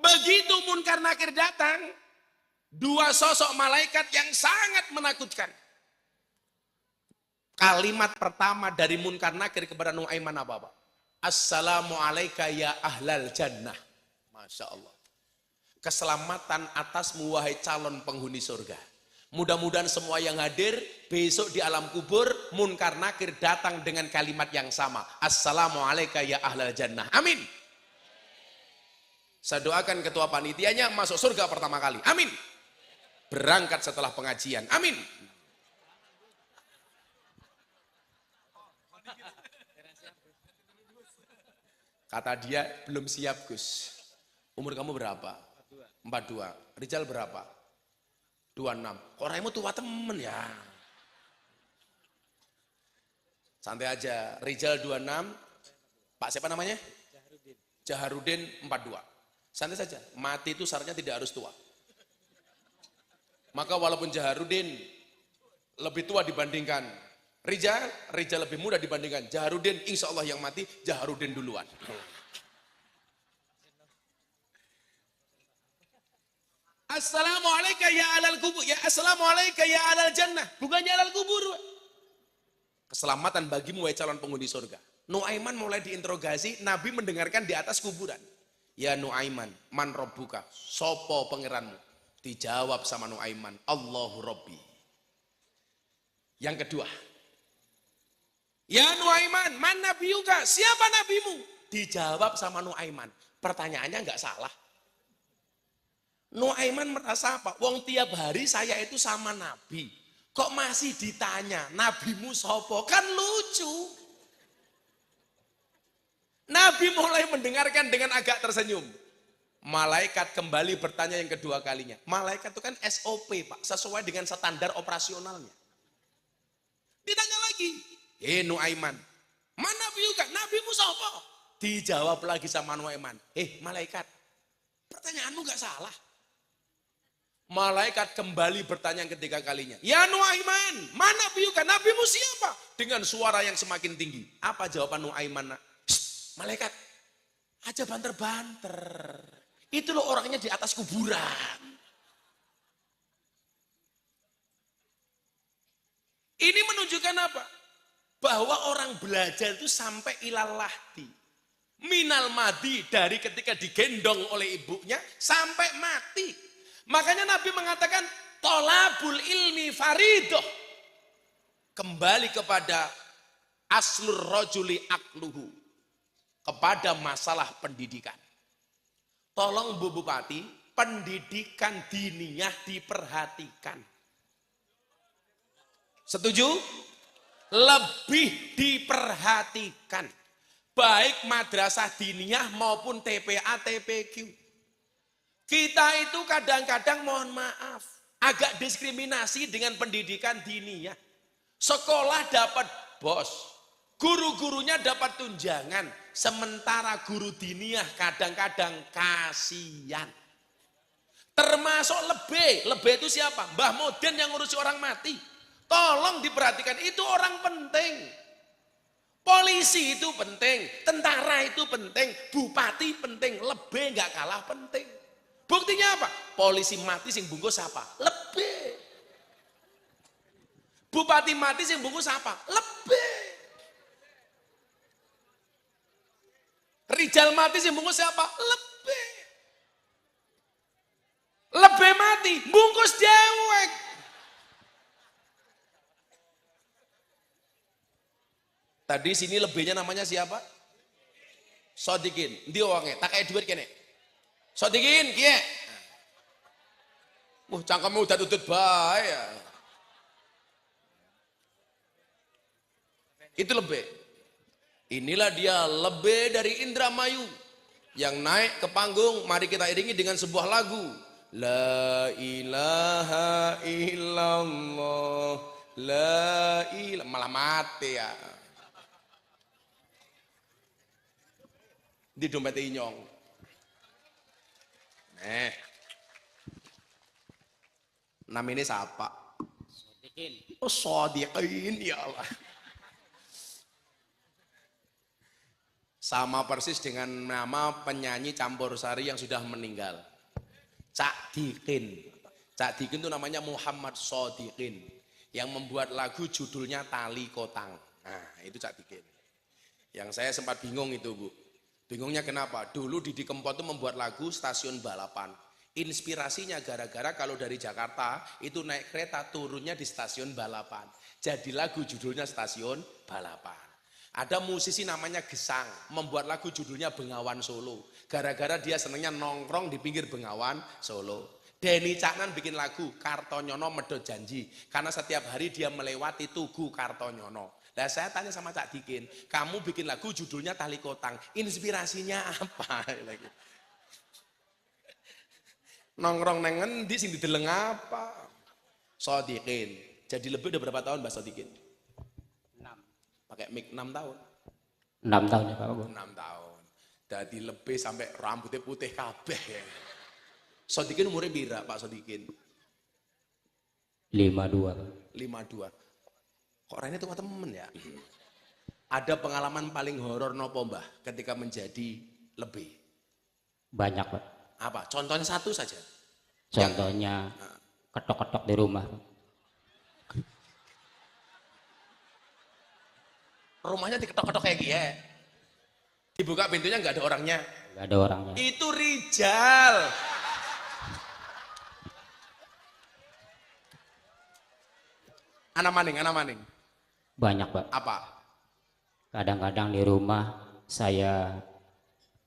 Begitu Munkar Nakir datang, dua sosok malaikat yang sangat menakutkan. Kalimat pertama dari Munkar Nakir kepada Nuaiman apa, Pak? Assalamualaikum ya ahlal jannah. Masya Allah. Keselamatan atasmu wahai calon penghuni surga. Mudah-mudahan semua yang hadir besok di alam kubur Munkar Nakir datang dengan kalimat yang sama. Assalamualaikum ya ahlal jannah. Amin. Saya doakan ketua panitianya masuk surga pertama kali. Amin. Berangkat setelah pengajian. Amin. Kata dia, belum siap Gus. Umur kamu berapa? 42. Rijal berapa? 26. Kok raimu tua temen ya? Santai aja. Rijal 26. Pak siapa namanya? Jaharudin 42. Santai saja, mati itu syaratnya tidak harus tua. Maka walaupun Jaharudin lebih tua dibandingkan Rijal lebih muda dibandingkan Jaharudin, insya Allah yang mati Jaharudin duluan. Assalamualaikum ya alal kubur, ya assalamualaikum ya alal jannah, bukannya alal kubur. Keselamatan bagimu wahai calon penghuni surga. Nuaiman mulai diinterogasi, Nabi mendengarkan di atas kuburan. Ya Nuaiman, man robbuka, sopo pangeranmu? Dijawab sama Nuaiman, Allahu Rabbi. Yang kedua, ya Nuaiman, man nabiyuka, siapa nabimu? Dijawab sama Nuaiman. Pertanyaannya nggak salah. Nuaiman merasa apa? Wong tiap hari saya itu sama Nabi. Kok masih ditanya, nabimu sopo? Kan lucu. Nabi mulai mendengarkan dengan agak tersenyum. Malaikat kembali bertanya yang kedua kalinya. Malaikat itu kan SOP, Pak, sesuai dengan standar operasionalnya. Ditanya lagi, Nuaiman, mana nabimu? Nabimu sapa? Dijawab lagi sama Nuaiman, malaikat, pertanyaanmu gak salah. Malaikat kembali bertanya yang ketiga kalinya. Ya Nuaiman, mana nabimu? Nabimu siapa? Dengan suara yang semakin tinggi. Apa jawaban Nuaiman? Malaikat, aja banter-banter. Itu loh orangnya di atas kuburan. Ini menunjukkan apa? Bahwa orang belajar itu sampai ilal lahdi. Minal madi, dari ketika digendong oleh ibunya sampai mati. Makanya Nabi mengatakan tolabul ilmi faridoh. Kembali kepada aslur rojuli akluhu. Kepada masalah pendidikan. Tolong Bu Bupati, pendidikan diniyah diperhatikan. Setuju? Lebih diperhatikan. Baik madrasah diniyah maupun TPA, TPQ. Kita itu kadang-kadang mohon maaf, agak diskriminasi dengan pendidikan diniyah. Sekolah dapat bos, guru-gurunya dapat tunjangan, sementara guru diniyah kadang-kadang kasihan. Termasuk lebih itu siapa? Mbah Moden yang ngurusi orang mati. Tolong diperhatikan, itu orang penting. Polisi itu penting, tentara itu penting, bupati penting, lebih nggak kalah penting. Buktinya apa? Polisi mati sing bungkus apa? Lebih. Bupati mati sing bungkus apa? Lebih. Rijal mati sing bungkus siapa? Lebih. Lebih mati, bungkus dewek. Tadi sini lebihnya namanya siapa? Sodikin. Ndi wonge? Tak kayak duit kene. Sodikin, kiye. Cangkemmu udah tutut bae ya. Itu lebih. Inilah dia lebih dari Indramayu yang naik ke panggung. Mari kita iringi dengan sebuah lagu. La ilaha illallah. La ilaha, malah mati ya. Di dompet inyong. Namanya siapa? Sodikin. Oh Sodikin, ya Allah. Sama persis dengan nama penyanyi campur sari yang sudah meninggal. Cak Dikin. Cak Dikin itu namanya Muhammad Sodikin. Yang membuat lagu judulnya Tali Kotang. Nah itu Cak Dikin. Yang saya sempat bingung itu Bu. Bingungnya kenapa? Dulu Didi Kempot itu membuat lagu stasiun balapan. Inspirasinya gara-gara kalau dari Jakarta itu naik kereta turunnya di stasiun balapan. Jadi lagu judulnya Stasiun Balapan. Ada musisi namanya Gesang membuat lagu judulnya Bengawan Solo. Gara-gara dia senangnya nongkrong di pinggir Bengawan Solo. Denny Caknan bikin lagu Kartonyono Medhot Janji. Karena setiap hari dia melewati Tugu Kartonyono. Nah saya tanya sama Cak Dikin, kamu bikin lagu judulnya Tali Kotang, inspirasinya apa? Nongkrong neng ngendi sing dideleng apa? Sodikin. Jadi lebih udah berapa tahun Mbak Sodikin? 6. Pakai mic 6 tahun? 6 tahun ya Pak. 6 tahun. Jadi lebih sampai rambutnya putih kabeh ya. Sodikin umurnya bira Pak Sodikin? 52. 52. Kok Rene itu temen ya? Ada pengalaman paling horor nopo Mbah ketika menjadi lebih? Banyak Pak. Apa? Contohnya satu saja. Contohnya ketok-ketok di rumah. Rumahnya diketok-ketok kayak gini. Dibuka pintunya nggak ada orangnya. Nggak ada orangnya. Itu Rijal. Anak maning. Banyak Pak. Apa? Kadang-kadang di rumah saya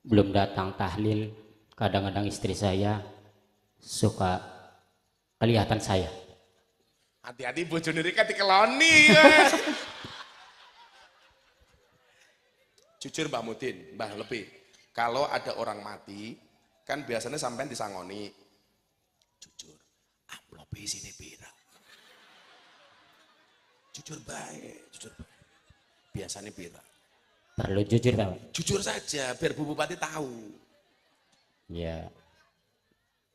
belum datang tahlil. Kadang-kadang istri saya suka kelihatan saya. Hati-hati bojone Rika dikeloni ya. Jujur Mbak Mudin, Mbah Lebih. Kalau ada orang mati, kan biasanya sampean disangoni. Jujur, amplopnya isine pira? Jujur baik. Biasanya pira? Perlu jujur Pak. Jujur saja, biar Bu Bupati tahu. Ya,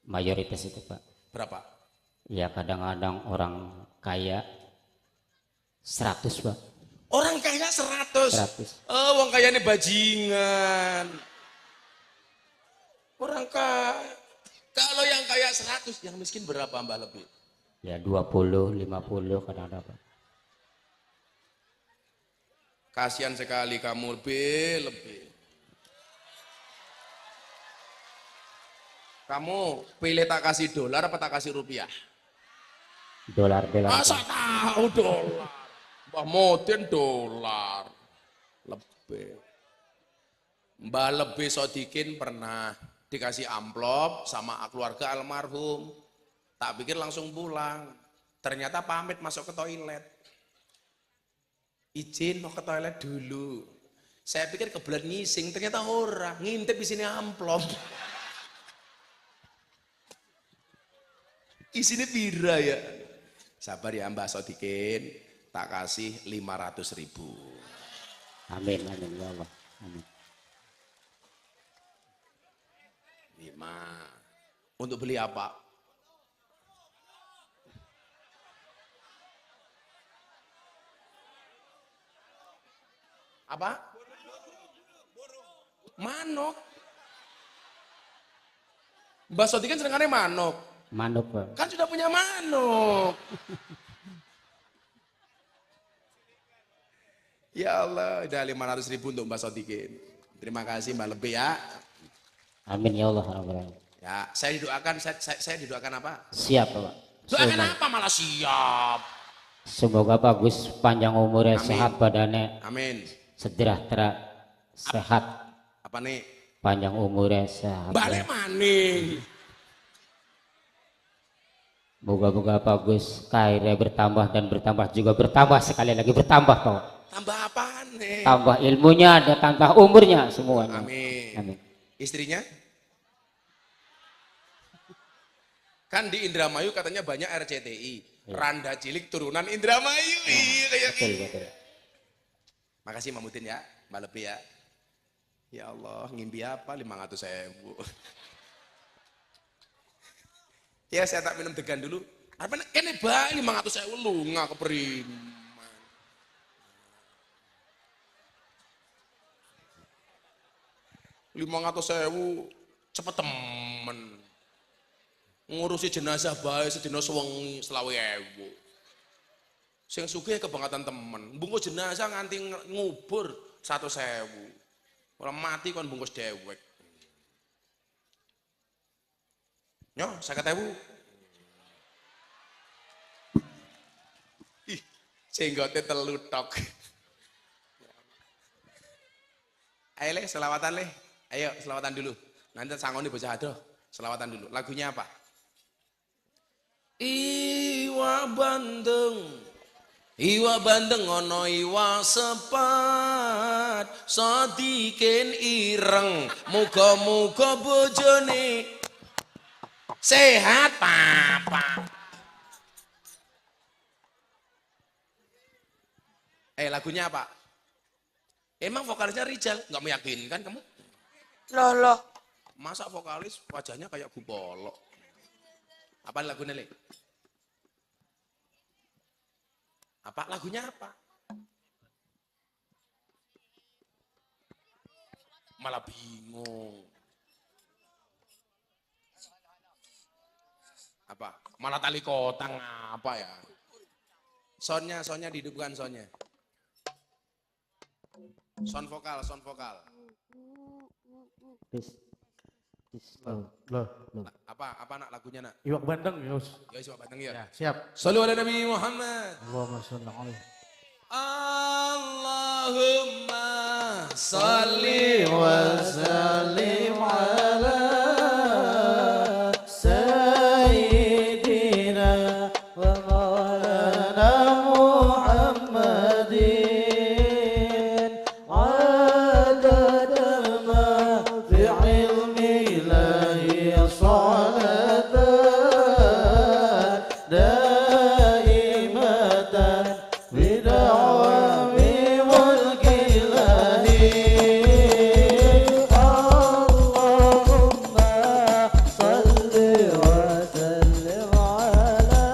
mayoritas itu Pak. Berapa? Ya kadang-kadang orang kaya 100 Pak. Orang kaya 100. 100. Oh, orang kaya ini bajingan. Orang kaya. Kalau yang kaya 100, yang miskin berapa Mbak Lebih? Ya 20, 50 kadang-kadang Pak. Kasihan sekali kamu lebih. Kamu pilih tak kasih dolar apa tak kasih rupiah? Dolar. Masa tahu dolar? Mbah Modin dolar. Lebih. Mbah Lebih Sodikin pernah dikasih amplop sama keluarga almarhum. Tak pikir langsung pulang. Ternyata pamit masuk ke toilet. Izin mau ke toilet dulu. Saya pikir kebelet ngising, ternyata orang ngintip di sini amplop. Isinya pira ya? Sabar ya Mbak Sodikin, tak kasih 500.000. Amin, amin ya Allah. Amin. 5. Untuk beli apa? Apa? Manuk. Mbak Sodikin senengannya manuk. Manuk Pak. Kan sudah punya manuk. Ya Allah, udah 500.000 untuk Mbak Sodikin. Terima kasih Mbak Lebih ya. Amin ya Allah. Alhamdulillah. Ya, saya didoakan, saya didoakan apa? Siap Pak. Doakan Semoga, apa malah siap? semoga bagus, panjang umurnya, Amin. sehat badannya, Amin. sejahtera, sehat, Apa nih? panjang umurnya, sehat. Balik maning. Moga-moga bagus, karirnya bertambah dan bertambah juga bertambah, sekali lagi bertambah Pak. Tambah apa nih? Tambah ilmunya, ada tambah umurnya semuanya. Amin. Amin. Istrinya? Kan di Indramayu katanya banyak RCTI. Randa cilik turunan Indramayu. Iya kayak Betul, gitu. betul. Makasih Mamutin ya, Mbak Lebih ya. Ya Allah, ngimpi apa 500.000. Ya saya tak minum degan dulu. Apa kene bae 500.000 lu nggak keperiman. 500.000 cepet temen. Ngurusi jenazah bae sedina sewengi 20.000. Sing sugih kebangetan temen. Bungkus jenazah nganti ngubur 100.000. Ora mati kon bungkus dewek. Yo, 50.000. Ih, jenggote telu tok. Ayo le, selawatan le. Ayo, selawatan dulu. Nanti sangoni bocah adoh. Selawatan dulu. Lagunya apa? Iwa bandeng ono iwa sepat Sodikin ireng muga-muga bojone sehat papa. Lagunya apa? Emang vokalisnya Rijal? Nggak meyakinkan kamu? Loh. Masa vokalis wajahnya kayak Gupolo? Apa lagunya le? Apa lagunya apa? Malah bingung. Apa? Malah tali kotang apa ya? Soundnya dihidupkan soundnya. Sound vokal. Loh. Apa nak lagunya nak? Iwak bandeng, Yus. Ya coba batang ya. Ya, siap. Sallu ala Nabi Muhammad. Allahumma sholli alaihi. Allahumma salli wa sallim ala sayyidina wa maulana Muhammadin adada ma fi ilmi ilahi salatan daimatan bidawami mulki ilahi Allahumma salli wa sallim ala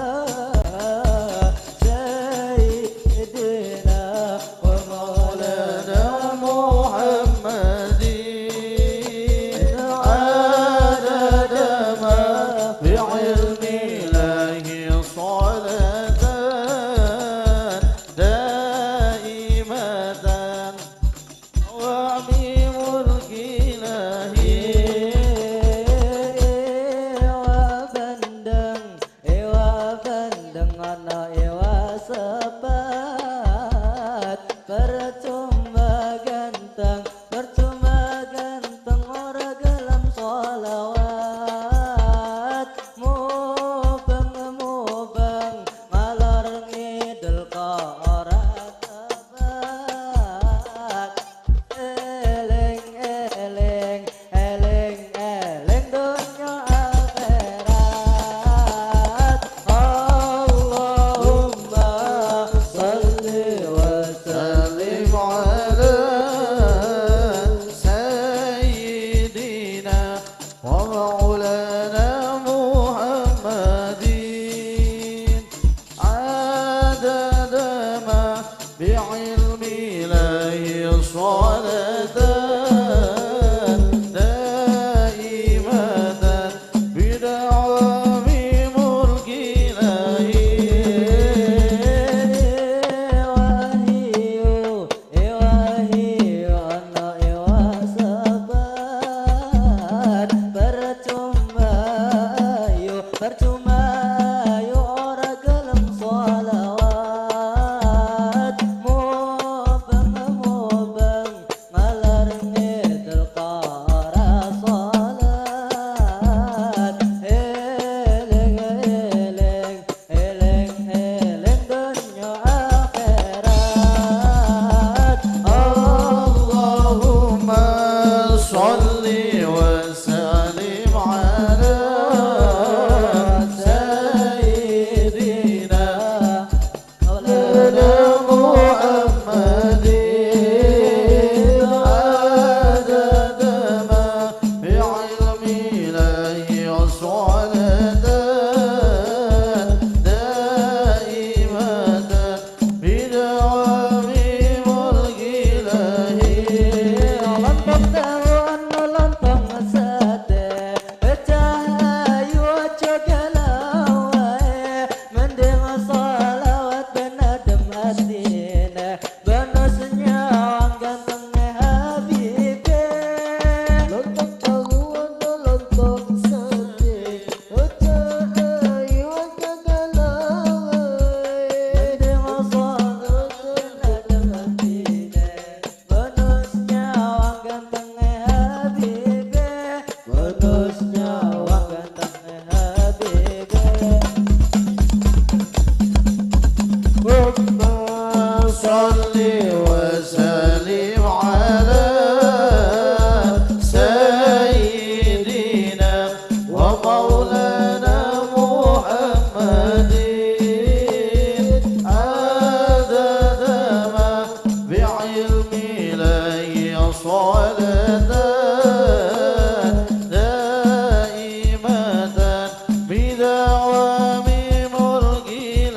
sayyidina wa maulana Muhammadin adada ma fi ilmi ilahi salatan daimatan وعميم الإله Ewa bandeng ana ewa sepat percuma ganteng ora gelem sholat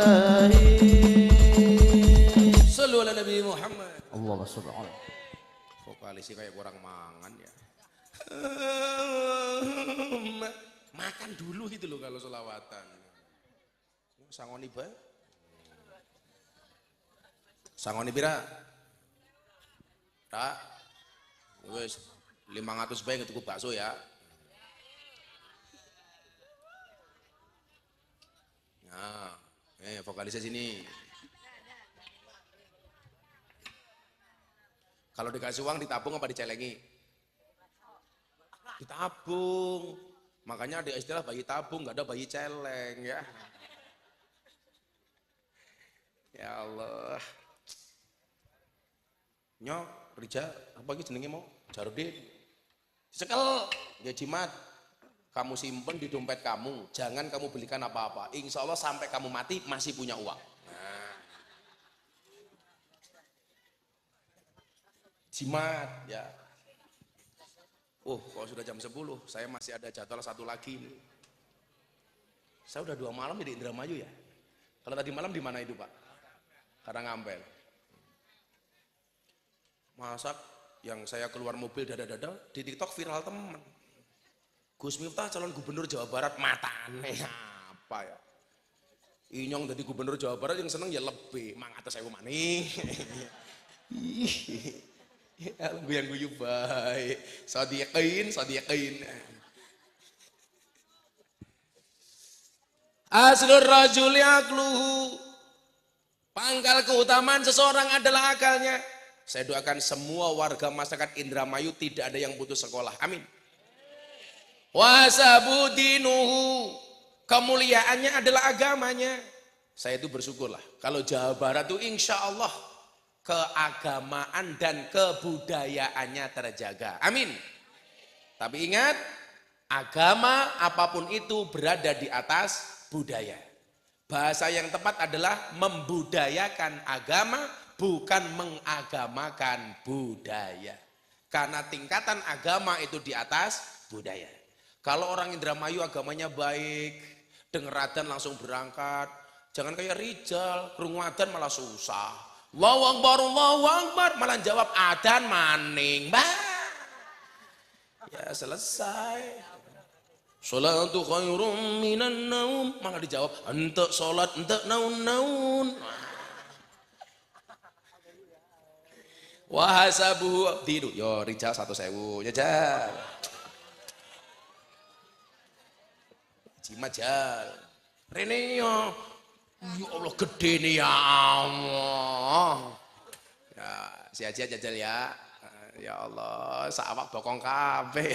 ilahi. Sallu ala Nabi Muhammad. Allahumma sholli ala. Vokalisi kayak kurang mangan ya. Makan dulu gitu loh kalau selawatan. Sangoni bae. Sangoni pira? Tak. Wis 500 bae tuku bakso ya. Nah, vokalisnya sini. Kalau dikasih uang ditabung apa dicelengi? Ditabung. Makanya ada istilah bayi tabung, nggak ada bayi celeng ya. Ya Allah. Nyok, Rija, apa lagi jenenge mau? Jarudin. Sekel, ya jimat. Kamu simpen di dompet kamu, jangan kamu belikan apa-apa. Insya Allah sampai kamu mati masih punya uang. Nah. Jimat, ya. Kalau sudah jam 10, saya masih ada jadwal satu lagi nih. Saya udah 2 malam di Indramayu ya. Kalau tadi malam di mana itu Pak? Karangampel. Masak yang saya keluar mobil dada-dada di TikTok viral teman. Gus Miftah calon gubernur Jawa Barat, matane apa ya? Inyong jadi gubernur Jawa Barat yang seneng ya lebih, mangates saya maning. Ya, yang guyu baik. Sadiqin. Aslur rajuli akluhu. Pangkal keutamaan seseorang adalah akalnya. Saya doakan semua warga masyarakat Indramayu tidak ada yang putus sekolah. Amin. Wasabudinuhu. Kemuliaannya adalah agamanya. Saya itu bersyukurlah. Kalau Jawa Barat itu insya Allah keagamaan dan kebudayaannya terjaga. Amin. Tapi ingat, agama apapun itu berada di atas budaya. Bahasa yang tepat adalah membudayakan agama, bukan mengagamakan budaya. Karena tingkatan agama itu di atas budaya. Kalau orang Indramayu agamanya baik, denger adzan langsung berangkat. Jangan kayak Rijal, krungu adzan malah susah. Allahu Akbar, malah jawab adzan maning. Ya selesai. Sholatu khairum minan naum, malah dijawab ente sholat, ente naun. Wahasabuhu tidur. Yo Rijal 1.000 jajal. Jimajal. Rene yo. Ya Allah gede nih ya Allah. Ya, si Haji jajal ya. Ya Allah, saawak bokong kabeh.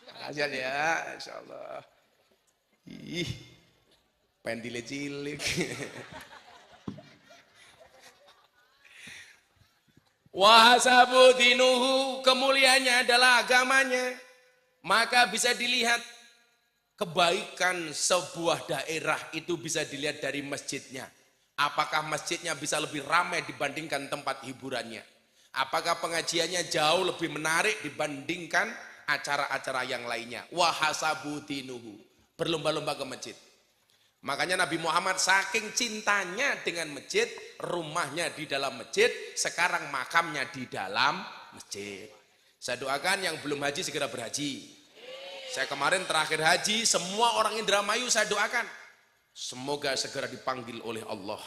Makasih ya, insyaallah. Ih. Pendile cilik. Wahasabudinuhu, kemuliaannya adalah agamanya. Maka bisa dilihat kebaikan sebuah daerah itu bisa dilihat dari masjidnya. Apakah masjidnya bisa lebih ramai dibandingkan tempat hiburannya? Apakah pengajiannya jauh lebih menarik dibandingkan acara-acara yang lainnya? Wahasabudinuhu, berlomba-lomba ke masjid. Makanya Nabi Muhammad saking cintanya dengan masjid, rumahnya di dalam masjid, sekarang makamnya di dalam masjid. Saya doakan yang belum haji segera berhaji. Saya kemarin terakhir haji, semua orang Indramayu saya doakan. Semoga segera dipanggil oleh Allah.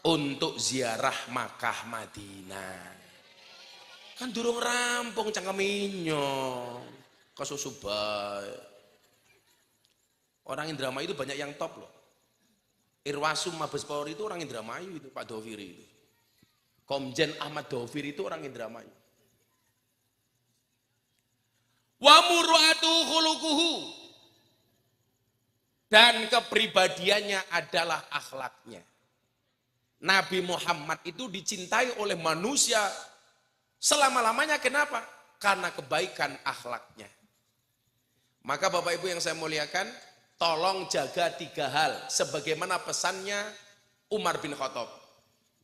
Untuk ziarah Makkah Madinah. Kan durung rampung cangkeminyo. Kesusu bae. Orang Indramayu itu banyak yang top loh. Irwasum Mabes Polri itu orang Indramayu itu, Pak Doviri itu. Komjen Ahmad Doviri itu orang Indramayu. Wa murwatu khuluquhu, dan kepribadiannya adalah akhlaknya. Nabi Muhammad itu dicintai oleh manusia selama-lamanya. Kenapa? Karena kebaikan akhlaknya. Maka Bapak Ibu yang saya muliakan, tolong jaga 3 hal sebagaimana pesannya Umar bin Khattab.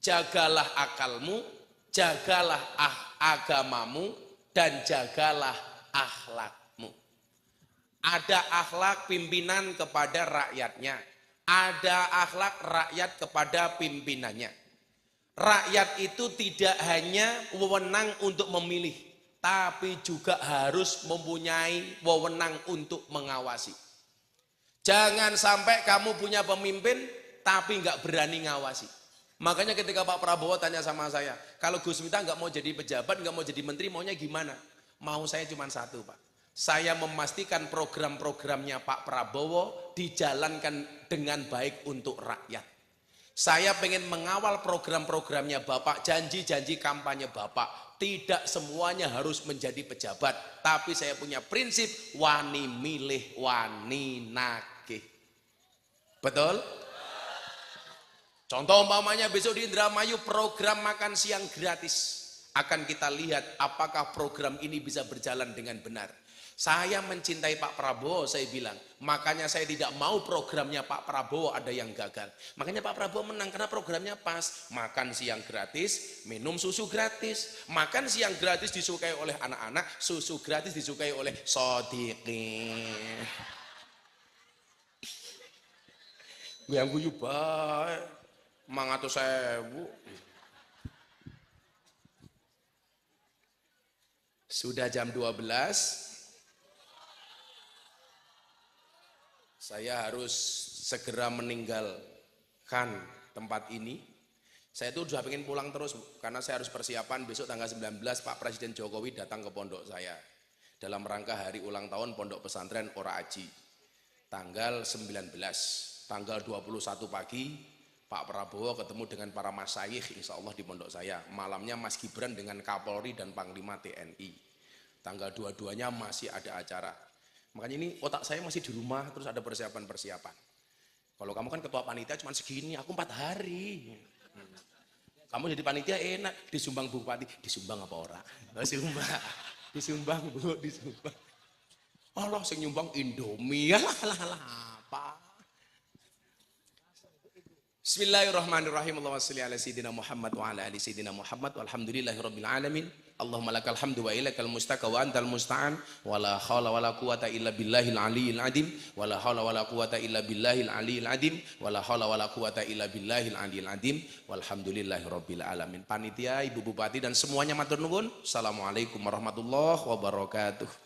Jagalah akalmu, jagalah agamamu, dan jagalah akhlakmu. Ada akhlak pimpinan kepada rakyatnya. Ada akhlak rakyat kepada pimpinannya. Rakyat itu tidak hanya wewenang untuk memilih, tapi juga harus mempunyai wewenang untuk mengawasi. Jangan sampai kamu punya pemimpin, tapi nggak berani ngawasi. Makanya ketika Pak Prabowo tanya sama saya, kalau Gus Miftah nggak mau jadi pejabat, nggak mau jadi menteri, maunya gimana? Mau saya cuma satu, Pak. Saya memastikan program-programnya Pak Prabowo dijalankan dengan baik untuk rakyat. Saya pengen mengawal program-programnya Bapak, janji-janji kampanye Bapak. Tidak semuanya harus menjadi pejabat, tapi saya punya prinsip wani milih, wani nagih. Betul? Contoh umpamanya besok di Indramayu program makan siang gratis. Akan kita lihat apakah program ini bisa berjalan dengan benar. Saya mencintai Pak Prabowo, saya bilang. Makanya saya tidak mau programnya Pak Prabowo ada yang gagal. Makanya Pak Prabowo menang karena programnya pas. Makan siang gratis, minum susu gratis. Makan siang gratis disukai oleh anak-anak, susu gratis disukai oleh sodiqin. Yang guyu bae. 500.000. Sudah jam 12. Saya harus segera meninggalkan tempat ini. Saya tuh sudah pengen pulang terus, karena saya harus persiapan besok tanggal 19 Pak Presiden Jokowi datang ke pondok saya. Dalam rangka hari ulang tahun Pondok Pesantren Ora Aji. Tanggal 19, tanggal 21 pagi, Pak Prabowo ketemu dengan para masyayikh insya Allah di pondok saya. Malamnya Mas Gibran dengan Kapolri dan Panglima TNI. Tanggal 22-nya masih ada acara. Makanya ini otak saya masih di rumah, terus ada persiapan-persiapan. Kalau kamu kan ketua panitia cuma segini, aku 4 hari. Kamu jadi panitia enak, disumbang bupati, disumbang apa ora? Disumbang Bu, disumbang. Allah sing nyumbang Indomie, alah apa? Bismillahirrahmanirrahim. Allahumma shalli ala sayyidina Muhammad wa ala ali sayyidina Muhammad walhamdulillahirabbil alamin. Allahumma lakal hamdu wa ilaikal mustaka wa antal musta'an wa la haula wa la quwata illa billahil aliyil azim wa la haula wa la quwata illa billahil aliyil azim wa la haula wa la quwata illa billahil aliyil azim walhamdulillahirabbil alamin. Panitia, Ibu Bupati dan semuanya matur nuwun. Assalamualaikum warahmatullahi wabarakatuh.